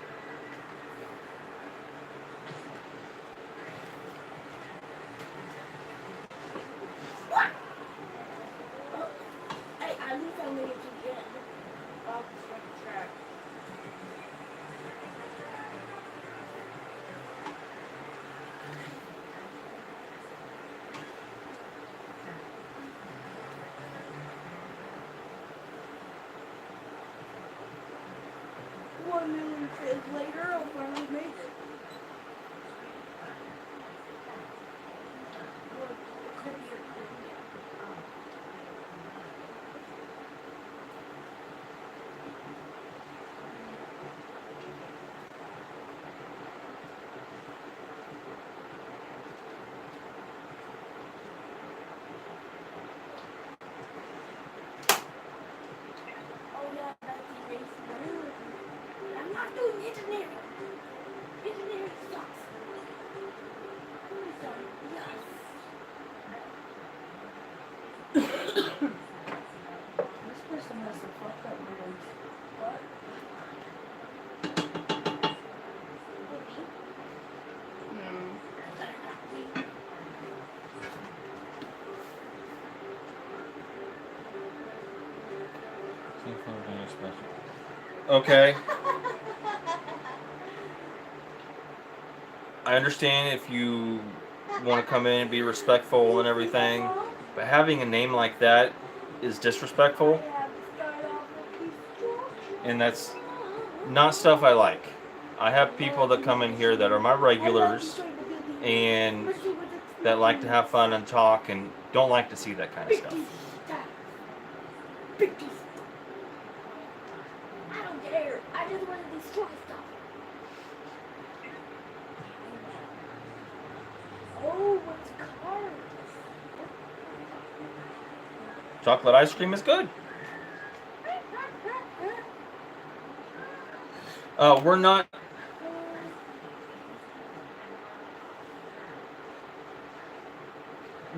Hey, at least I made it to the end. Off the fucking track. $1 million days later, I finally made it. Look, it could be a Oh yeah, that's erasing. I'm not doing engineering. Engineering sucks. So, yes. This person has some fucked up moves. What? No. Okay. I understand if you want to come in and be respectful and everything, but having a name like that is disrespectful, and that's not stuff I like. I have people that come in here that are my regulars and that like to have fun and talk and don't like to see that kind of stuff. Big piece. I don't care. I just want to destroy stuff. Oh, what's cards? Chocolate ice cream is good. We're not.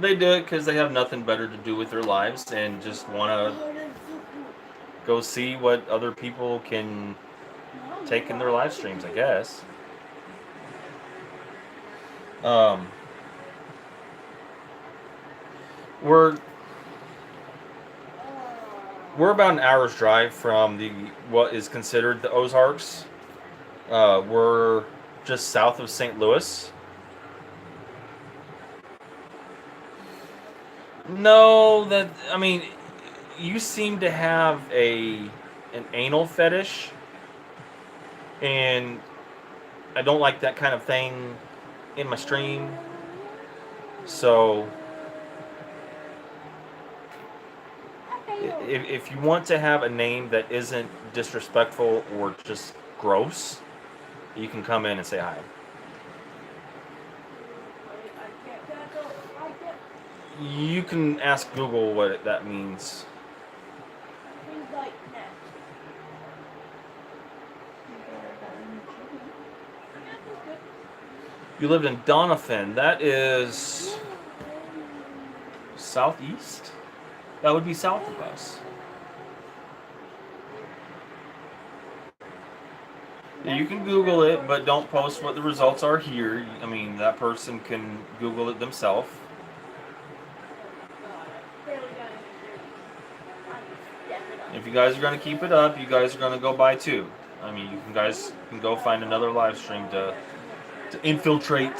They do it because they have nothing better to do with their lives and just want to Oh, that's so cool. go see what other people can take in their live streams, I guess. We're about an hour's drive from the what is considered the Ozarks. We're just south of St. Louis. No, I mean, you seem to have an anal fetish, and I don't like that kind of thing in my stream. So, if you want to have a name that isn't disrespectful or just gross, you can come in and say hi. You can ask Google what that means. Things like that. You lived in Doniphan. That is southeast? That would be south of us. Yeah, you can Google it, but don't post what the results are here. I mean, that person can Google it themselves. If you guys are going to keep it up, you guys are going to go buy 2. I mean, you guys can go find another live stream to infiltrate.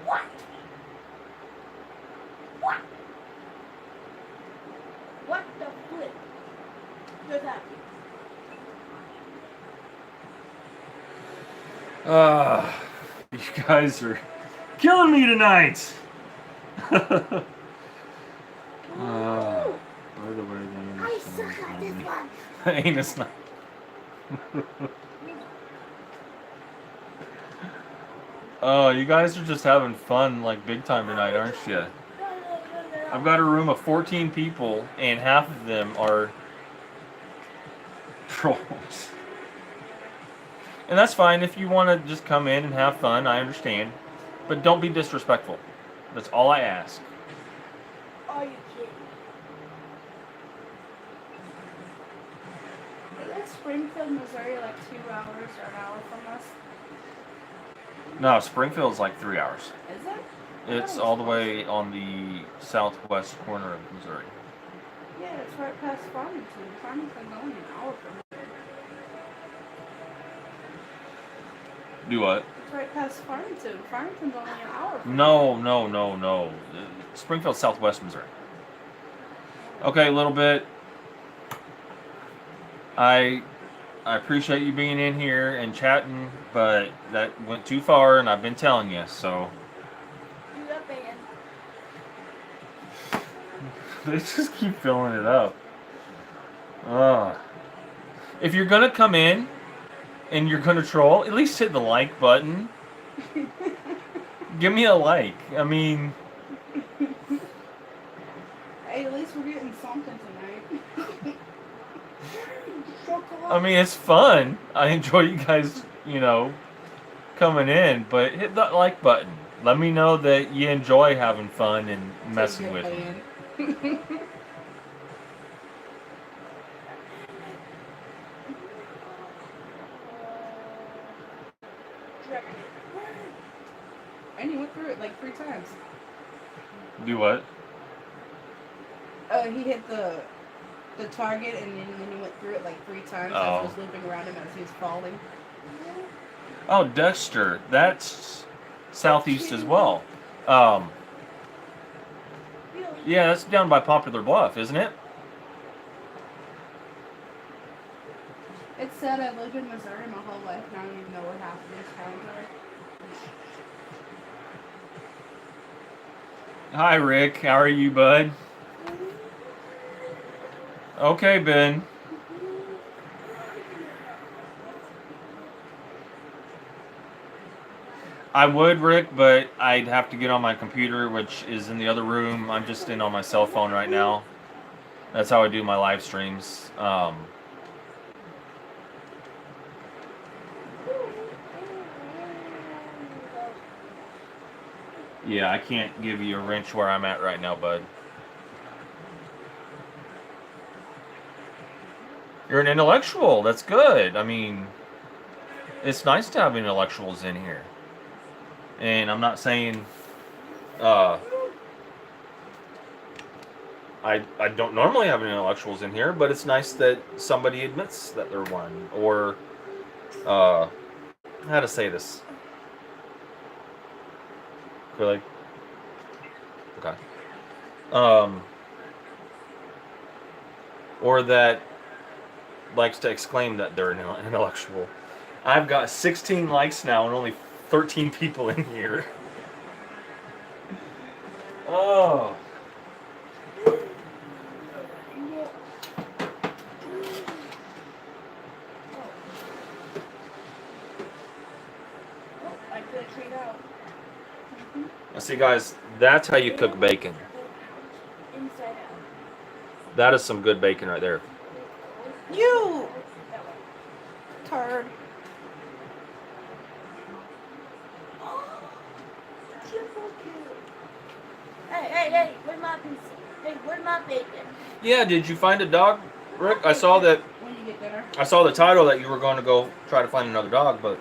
What? What? What the flip? Just happened. You guys are killing me tonight. I suck at this one. Anus not. Oh, you guys are just having fun like big time tonight, aren't you? I've got a room of 14 people, and half of them are trolls. And that's fine if you want to just come in and have fun, I understand. But don't be disrespectful. That's all I ask. Are you kidding? Is Springfield, Missouri, like 2 hours or an hour from us? No, Springfield's like 3 hours. Is it? It's all the way on the southwest corner of Missouri. Yeah, it's right past Farmington. Farmington's only an hour from here. Do what? It's right past Farmington. Farmington's only an hour from No. Springfield's southwest Missouri. Okay, a little bit. I appreciate you being in here and chatting, but that went too far, and I've been telling you, so. Do that band. They just keep filling it up. If you're gonna come in and you're gonna troll, at least hit the like button. Give me a like. I mean, Hey, at least we're getting something tonight. it's fun. I enjoy you guys, coming in, but hit that like button. Let me know that you enjoy having fun and messing with me. And he went through it like 3 times. Do what? He hit the target and then he went through it like 3 times. Oh. As it was looping around him as he was falling. Oh, Dexter. That's southeast as well. Yeah, that's down by Popular Bluff, isn't it? It said I lived in Missouri my whole life and I don't even know what half of these towns are. Hi, Rick. How are you, bud? Okay, Ben. I would, Rick, but I'd have to get on my computer, which is in the other room. I'm just in on my cell phone right now. That's how I do my live streams. Yeah, I can't give you a wrench where I'm at right now, bud. You're an intellectual. That's good. I mean, it's nice to have intellectuals in here. And I'm not saying uh, I don't normally have intellectuals in here, but it's nice that somebody admits that they're one. Or how to say this? Really? Okay. Or that likes to exclaim that they're an intellectual. I've got 16 likes now and only 13 people in here. Oh. I put a treat out. Now see, guys, that's how you cook bacon. Inside out. That is some good bacon right there. You turd. Hey, where's my piece? Hey, where's my bacon? Yeah, did you find a dog, Rick? I saw that. When you get dinner. I saw the title that you were going to go try to find another dog, but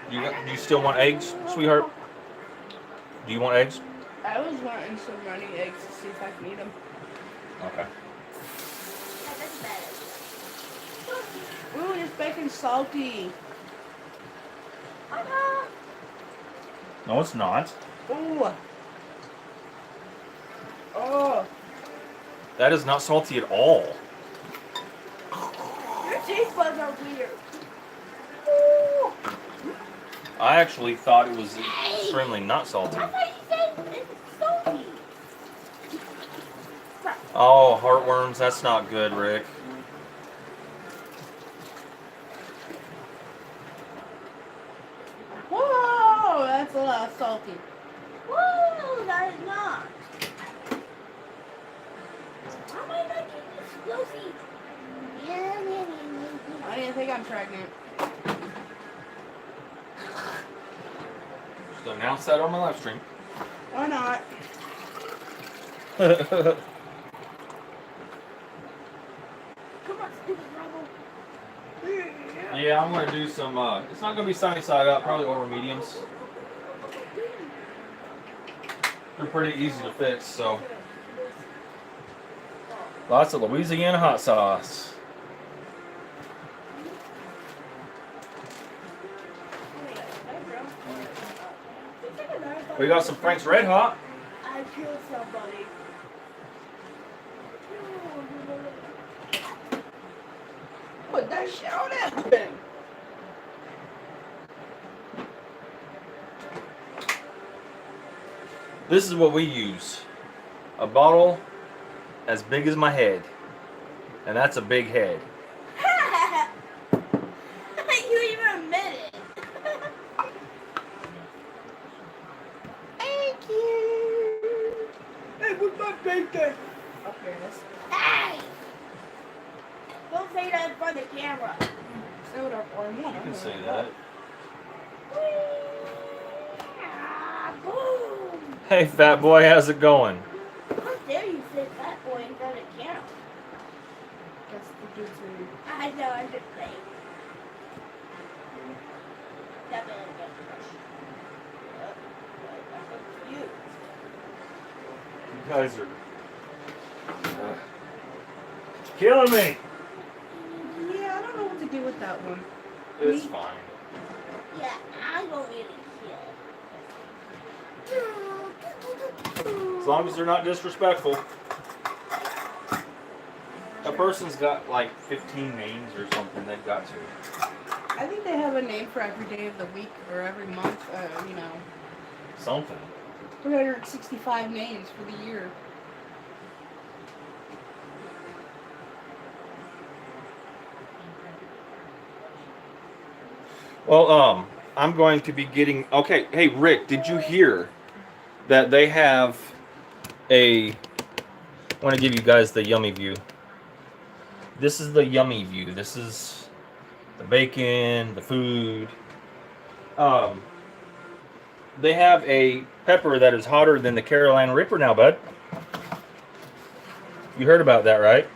do you still want eggs, sweetheart? Do you want eggs? I was wanting some runny eggs to see if I can eat them. Okay. Ooh, this bacon's salty. No, it's not. Ooh. Oh. That is not salty at all. Your taste buds are weird. I actually thought it was extremely not salty. I thought you said it's salty. Oh, heartworms, that's not good, Rick. Whoa, that's a lot salty. Whoa, that is not. How am I not getting explosive? I didn't think I'm pregnant. Just announce that on my live stream. Why not? Come on, stupid rebel. Yeah, I'm gonna do some. It's not gonna be sunny side up, probably over mediums. They're pretty easy to fix, so. Lots of Louisiana hot sauce. We got some Frank's Red Hot. I killed somebody. Put that shit on that thing. This is what we use. A bottle as big as my head. And that's a big head. You even admit it. Thank you. Hey, what's my bacon? Up here, this. Hey! Don't say that in front of the camera. Say what up, or You can say that. Boom! Hey, fat boy, how's it going? How dare you say that boy in front of the camera? That's the YouTube. I know, I'm just saying. That man got crushed. You. You guys are killing me. Yeah, I don't know what to do with that one. It's fine. Yeah, I'm gonna really kill. As long as they're not disrespectful. A person's got like 15 names or something they've got to. I think they have a name for every day of the week or every month, something. 365 names for the year. Well, I'm going to be getting. Okay, hey Rick, did you hear that they have a? I want to give you guys the yummy view. This is the yummy view. This is the bacon, the food. Um, they have a pepper that is hotter than the Carolina Reaper now, bud. You heard about that, right?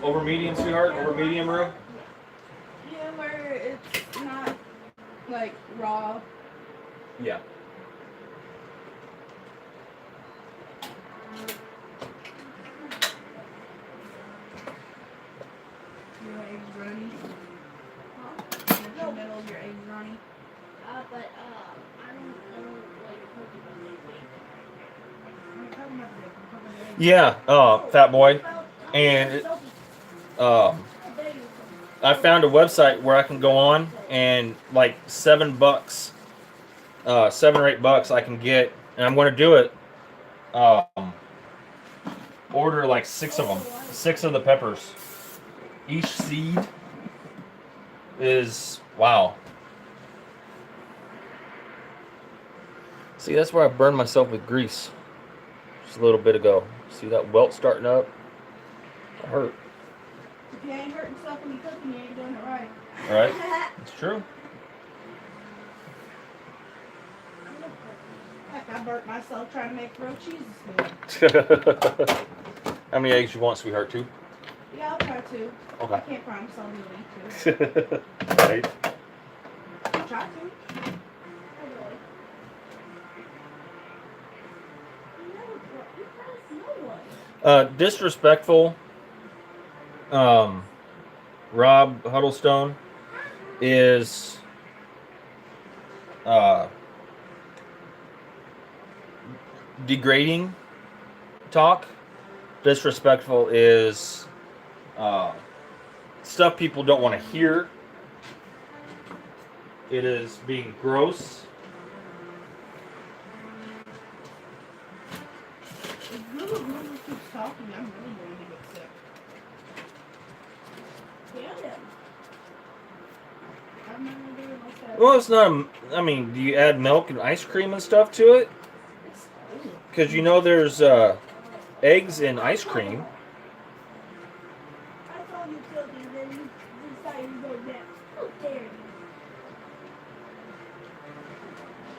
Over medium, sweetheart. Over medium, Rue. Yeah, where it's not like raw. Yeah. Your eggs runny. No. Middle of your eggs runny. But I don't like cooking on anything. I'm talking about the bacon, I'm talking about the eggs. Yeah, fat boy. And it, I found a website where I can go on and like $7, $7 or $8 I can get, and I'm going to do it. Order like 6 of them, 6 of the peppers. Each seed is wow. See, that's where I burned myself with grease just a little bit ago. See that welt starting up? It hurt. If you ain't hurting stuff when you're cooking, you ain't doing it right. Right? It's true. Heck, I burnt myself trying to make grilled cheese this morning. How many eggs you want, sweetheart? 2? Yeah, I'll try to. I Okay. can't promise I'll do it. Right. I'll try to. Disrespectful. Rob Huddlestone is degrading talk. Disrespectful is stuff people don't want to hear. It is being gross. If Google keeps talking, I'm really going to get sick. I'm not going to do it myself. Well, it's not. I mean, do you add milk and ice cream and stuff to it? Because you know there's eggs in ice cream. I saw you cooking, then you decided to go down. How dare you?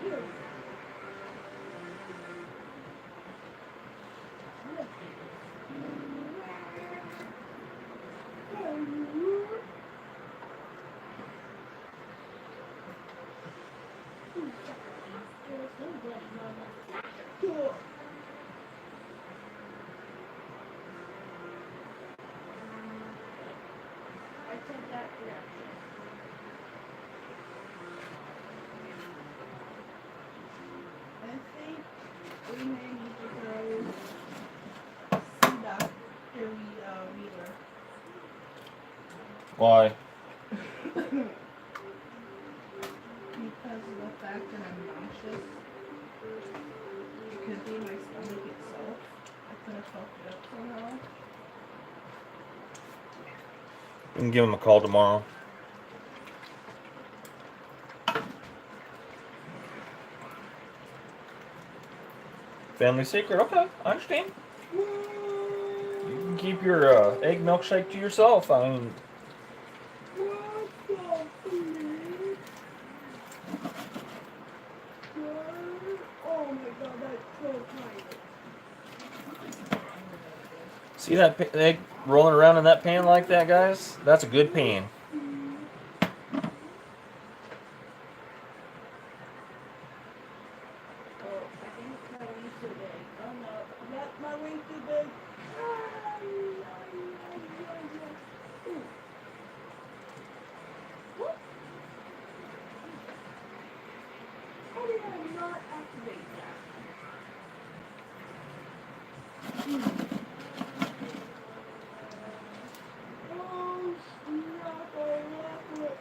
Here. I took that direction. I think we may need to go see Dr. Wheeler. Why? Because of the fact that I'm nauseous. It could be my stomach itself. I could have fucked it up somehow. We can give him a call tomorrow. Family secret. Okay, I understand. You can keep your egg milkshake to yourself. I mean, Oh my god, that's so tight. see that egg rolling around in that pan like that, guys? That's a good pan. Oh, I think my wing's too big. Oh no, not my wing's too big. Ooh. What? How did I not activate that? Oh, snap, I left it.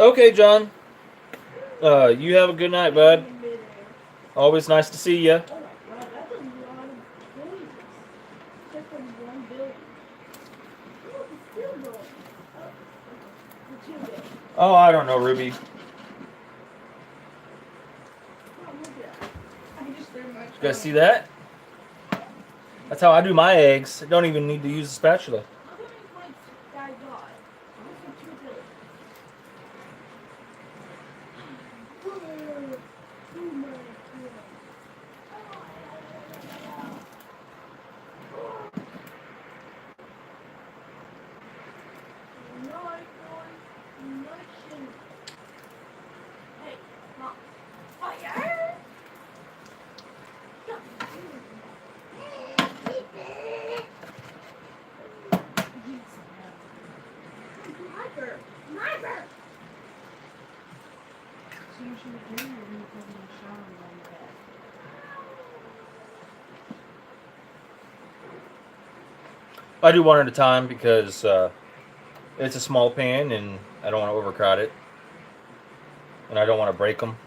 Okay, John. You have a good night, bud. In midair. Always nice to see you. Oh my god, that's a lot of noises. Just from one building. Oh, it's still going. Oh, the two buildings. Oh, I don't know, Ruby. Oh, look at that. I just threw my You guys see that? That's how I do my eggs. I don't even need to use a spatula. Look how many points that got. Look at two buildings. Whoa. Oh my god. Night, boys. Night shift. Hey, Mom. Fire! Sniper! Sniper! So you should be doing when you go in the shower and go in bed. I do one at a time because it's a small pan and I don't want to overcrowd it. And I don't want to break them.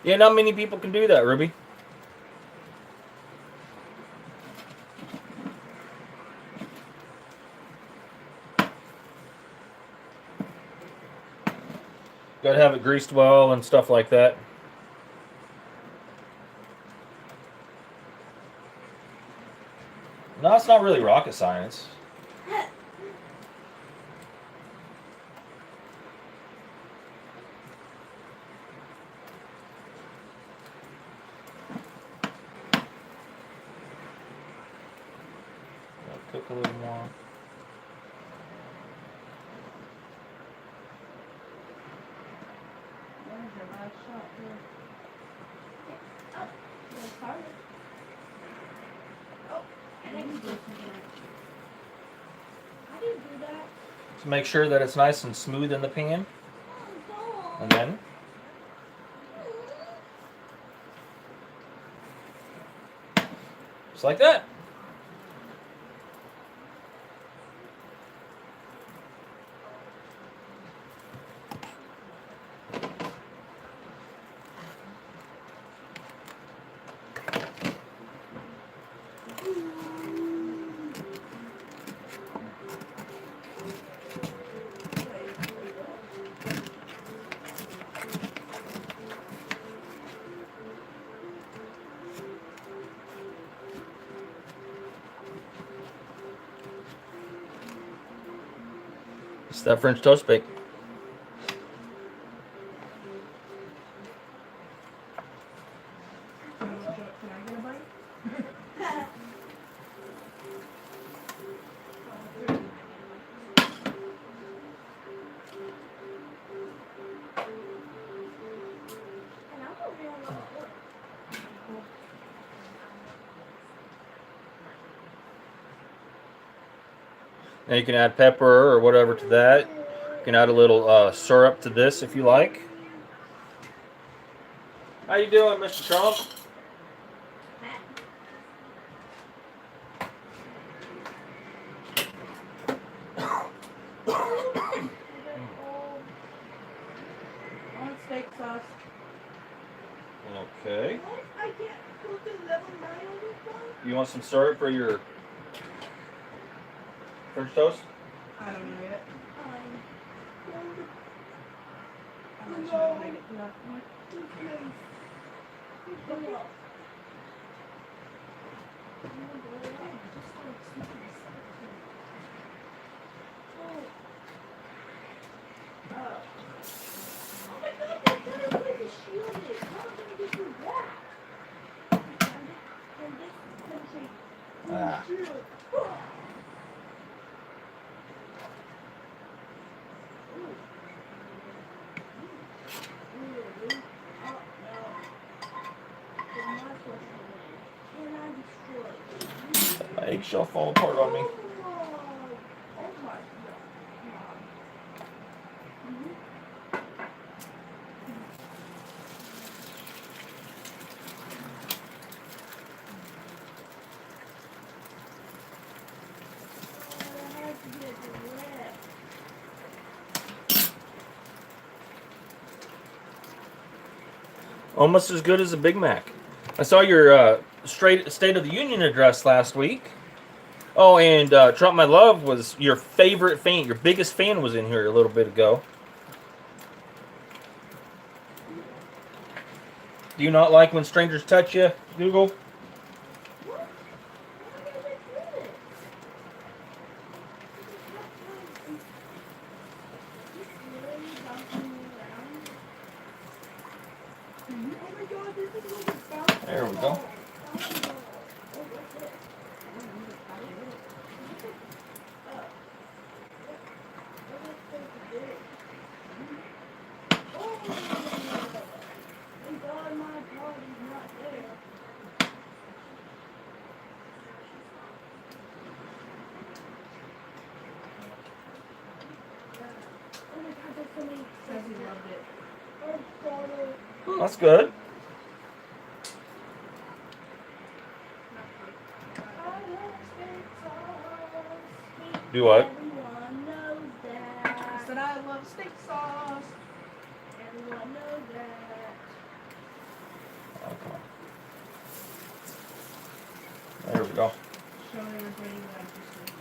Yeah, not many people can do that, Ruby. Gotta have it greased well and stuff like that. No, it's not really rocket science. Cook a little more. There's your last shot here. That's hard. Oh, and I You can do do something. I didn't do that. To make sure that it's nice and smooth in the pan. Oh, And then just like that. It's that French toast bake. Can I get a bite? and I'm gonna be on the floor. Now you can add pepper or whatever to that. You can add a little syrup to this if you like. How you doing, Mr. Trump? I want steak sauce. Okay. What? I can't go to level 9 on this one? You want some syrup for your French toast? I don't know yet. Um, I'm not sure if I get enough. Ah. eggshell fall apart on me. Oh my god. I have to get direct. Almost as good as a Big Mac. I saw your State of the Union address last week. Oh, and Trump My Love was your favorite fan. Your biggest fan was in here a little bit ago. Do you not like when strangers touch you, Google? What? Why did I do it? It's really bouncing me around. Oh my god, this is like a bounce. There we go. ball. Bouncing ball. Oh, what's it? Thank God my body's not there. Oh my god, there's so many Says he loved it. Oh, God. Oh, that's good. Do what? Everyone knows I that. said I love steak sauce. Everyone knows that. Okay. There we go. Show everybody what I just did.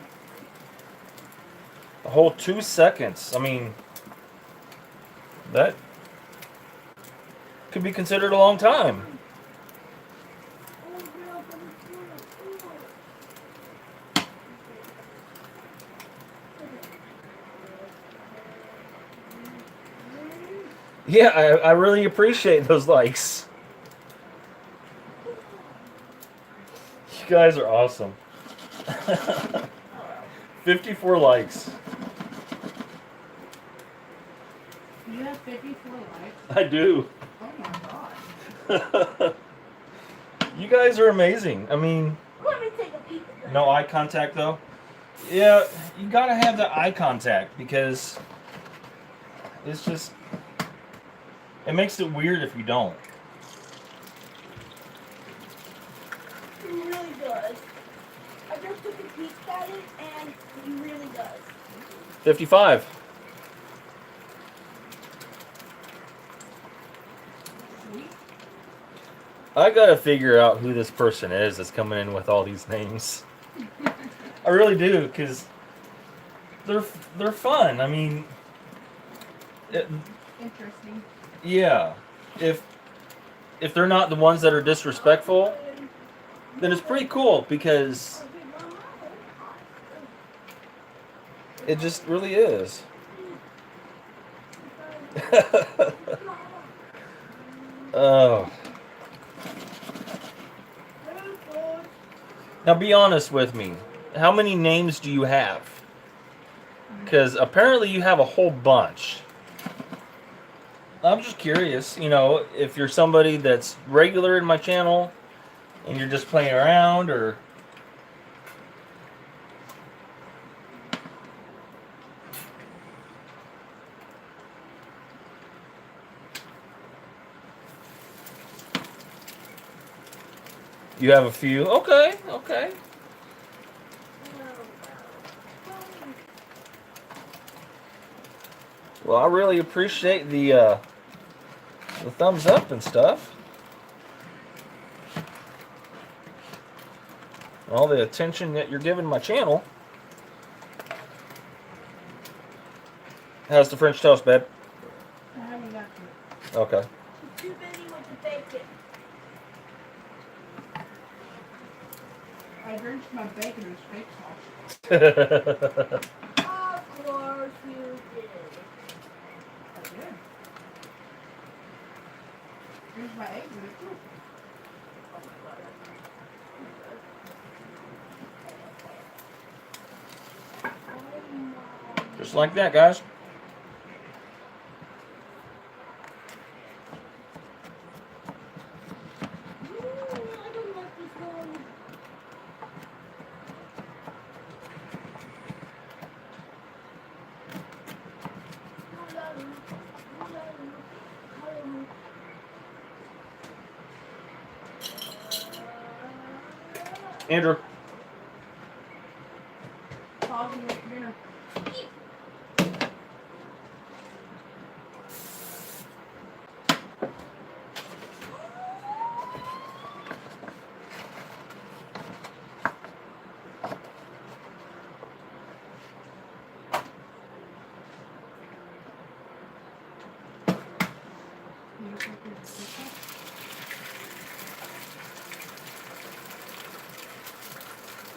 A whole 2 seconds. I mean, that could be considered a long time. Oh, girl, but it's good. Yeah, I really appreciate those likes. You guys are awesome. 54 likes. You have 54 likes? I do. Oh my god. You guys are amazing. I mean, Let me take a peek at that. no eye contact though. Yeah, you gotta have the eye contact because it's just, it makes it weird if you don't. He really does. I just took a peek at it, and he really does. 55. Sweet. I gotta figure out who this person is that's coming in with all these names. I really do, because they're fun. I mean, Interesting. yeah. If they're not the ones that are disrespectful, then it's pretty cool because it just really is. Oh. Now be honest with me. How many names do you have? Because apparently you have a whole bunch. I'm just curious, you know, if you're somebody that's regular in my channel and you're just playing around or... You have a few? Okay, okay. Well, I really appreciate the thumbs up and stuff. All the attention that you're giving my channel. How's the French toast, babe? I haven't got to it. Okay. Too busy with the bacon. I drenched my bacon in steak sauce. Of course you did. I did. Drenched my eggs in it too. Just like that, guys. I don't like this one. Andrew. Pause and wait for dinner.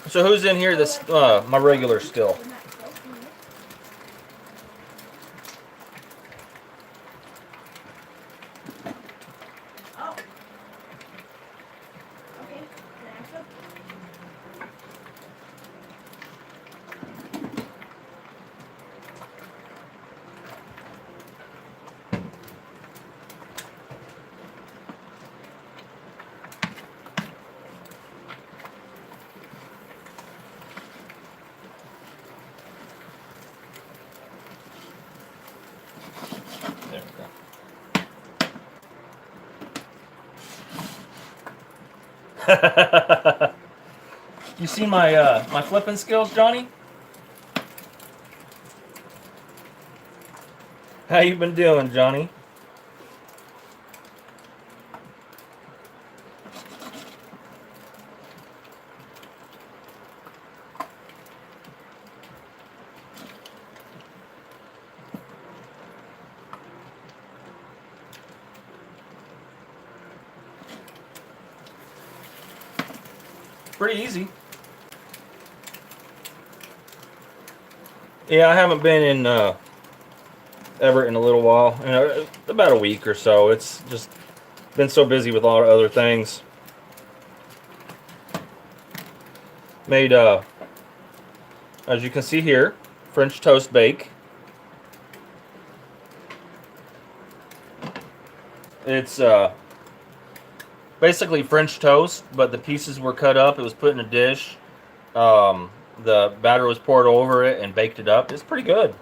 So who's in here? This my regular still. Oh. Okay. That's There we go. You seen my my flipping skills, Johnny? How you been doing, Johnny? Pretty easy. Yeah, I haven't been in Everett in a little while, about a week or so. It's just been so busy with a lot of other things. Made as you can see here, French toast bake. It's basically French toast, but the pieces were cut up. It was put in a dish. The batter was poured over it and baked it up. It's pretty good.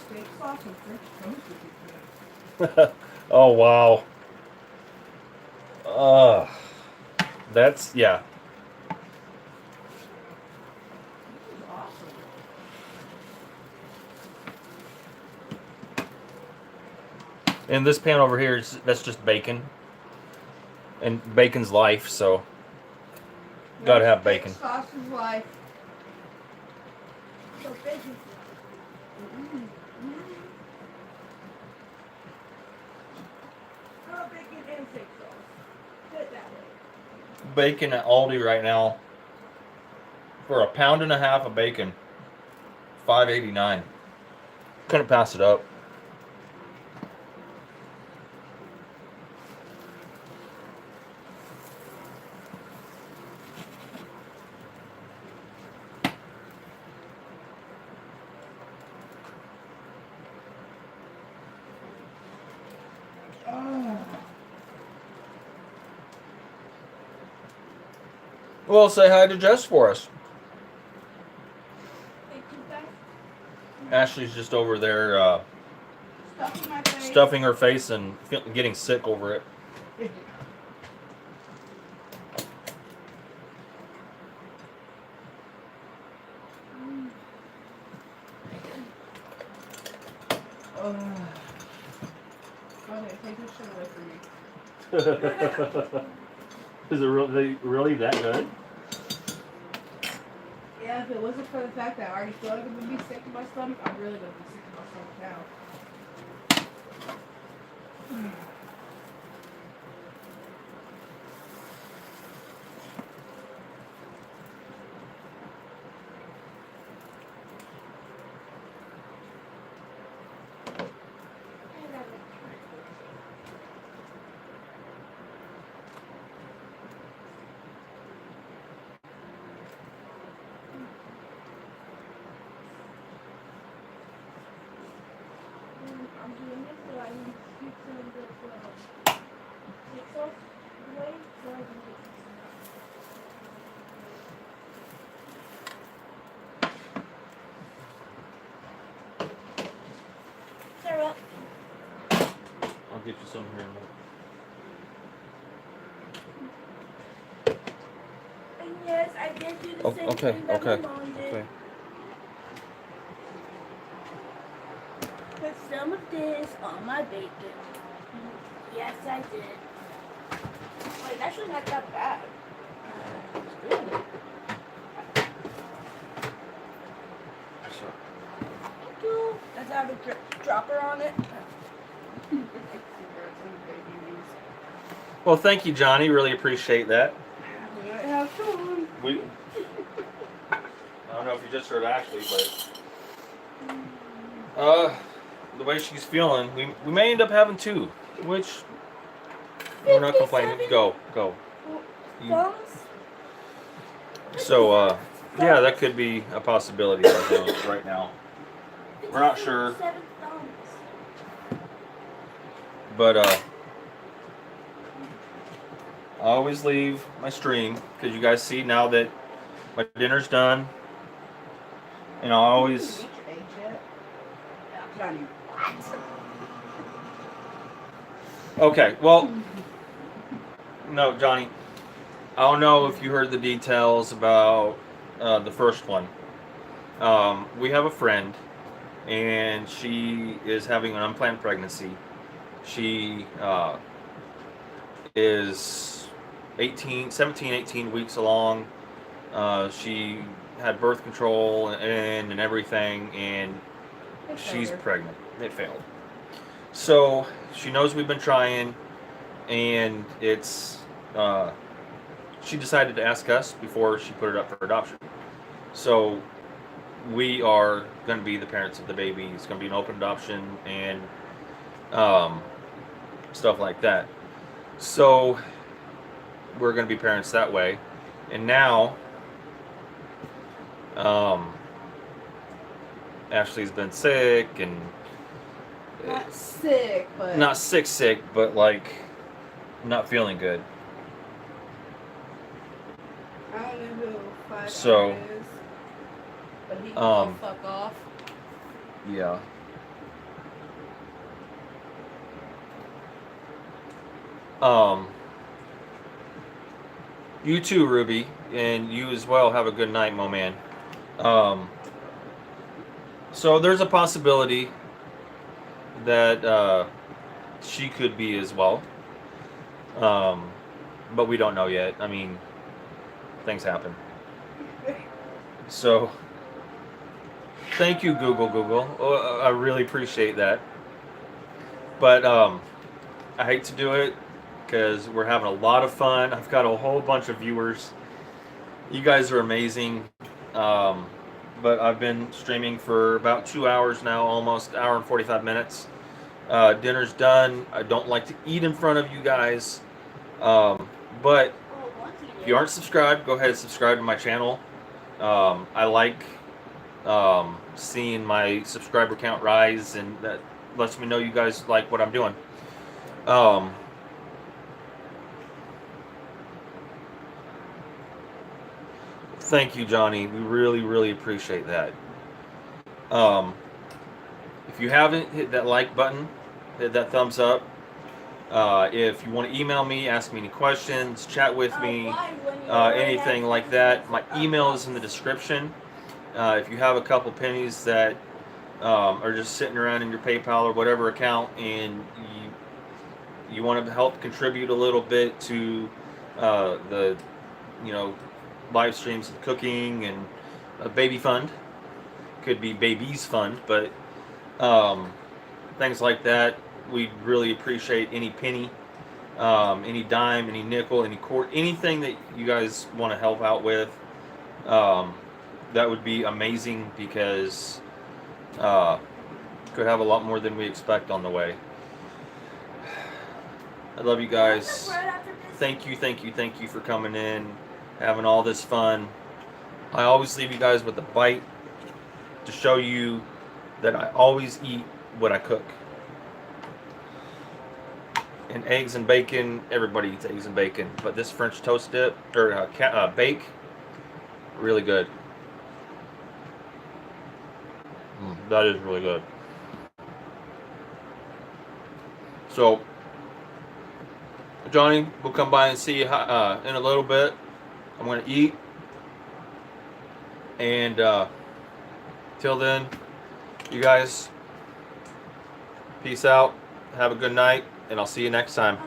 Steak sauce and French toast would be good. Oh wow. That's yeah. This is awesome. And this pan over here that's just bacon. And bacon's life, so gotta have Steak bacon. sauce is life. so bacon. Bacon and steak sauce. Put it that way. Bacon at Aldi right now for a pound and a half of bacon, $5.89. Couldn't pass it up. Well, say hi to Jess for us. Thank you, guys. Ashley's just over there Stuffing my face. stuffing her face and getting sick over it. Okay, take this shit away from me. Is it really that good? Yeah, if it wasn't for the fact that I already feel like I'm gonna be sick to my stomach, I'm really gonna be sick to my stomach now. I'm doing this so I can keep some of the steak sauce away so I can get some. get you some here. And yes, I did do the Oh, same okay, thing that okay, my mom did. okay. Put some of this on my bacon. Yes, I did. Wait, that's actually not that bad. It's good. So, Thank you. Does it have a dropper on it? well, thank you, Johnny. Really appreciate that. Have fun. We. I don't know if you just heard Ashley, but the way she's feeling, we may end up having two, which we're not complaining. 57 Go. Thumbs? So yeah, that could be a possibility right now. We're not sure. 57 thumbs. But I always leave my stream because you guys see now that my dinner's done, and I always. Johnny, Okay, well, no, Johnny. I don't know if you heard the details about the first one. We have a friend, and she is having an unplanned pregnancy. She is 17, 18 weeks along. She had birth control and everything, and she's pregnant. It failed. So she knows we've been trying, and it's she decided to ask us before she put it up for adoption. So we are going to be the parents of the baby. It's going to be an open adoption and stuff like that. So we're going to be parents that way. And now Ashley's been sick, and not sick, but not sick, but like not feeling good. I don't know who Five So, is, but he can go fuck off. Yeah. You too, Ruby, and you as well. Have a good night, Mo man. So there's a possibility that she could be as well, but we don't know yet. I mean, things happen. So, thank you, Google. I really appreciate that. But I hate to do it because we're having a lot of fun. I've got a whole bunch of viewers. You guys are amazing. But I've been streaming for about 2 hours now, almost hour and 45 minutes. Dinner's done. I don't like to eat in front of you guys. But if you aren't subscribed, go ahead and subscribe to my channel. I like seeing my subscriber count rise, and that lets me know you guys like what I'm doing. Thank you, Johnny. We really appreciate that. If you haven't, hit that like button, hit that thumbs up. If you want to email me, ask me any questions, chat with me, anything like that, my email is in the description. If you have a couple pennies that are just sitting around in your PayPal or whatever account, and you want to help contribute a little bit to the live streams of cooking and a baby fund, could be babies fund, but things like that, we'd really appreciate any penny, any dime, any nickel, any quart, anything that you guys want to help out with. That would be amazing, because could have a lot more than we expect on the way. I love you guys. Thank you for coming in, having all this fun. I always leave you guys with a bite to show you that I always eat what I cook. And eggs and bacon, everybody eats eggs and bacon, but this French toast dip, or bake, really good. That is really good. So Johnny, we'll come by and see you in a little bit. I'm gonna eat, and till then, you guys, peace out. Have a good night, and I'll see you next time.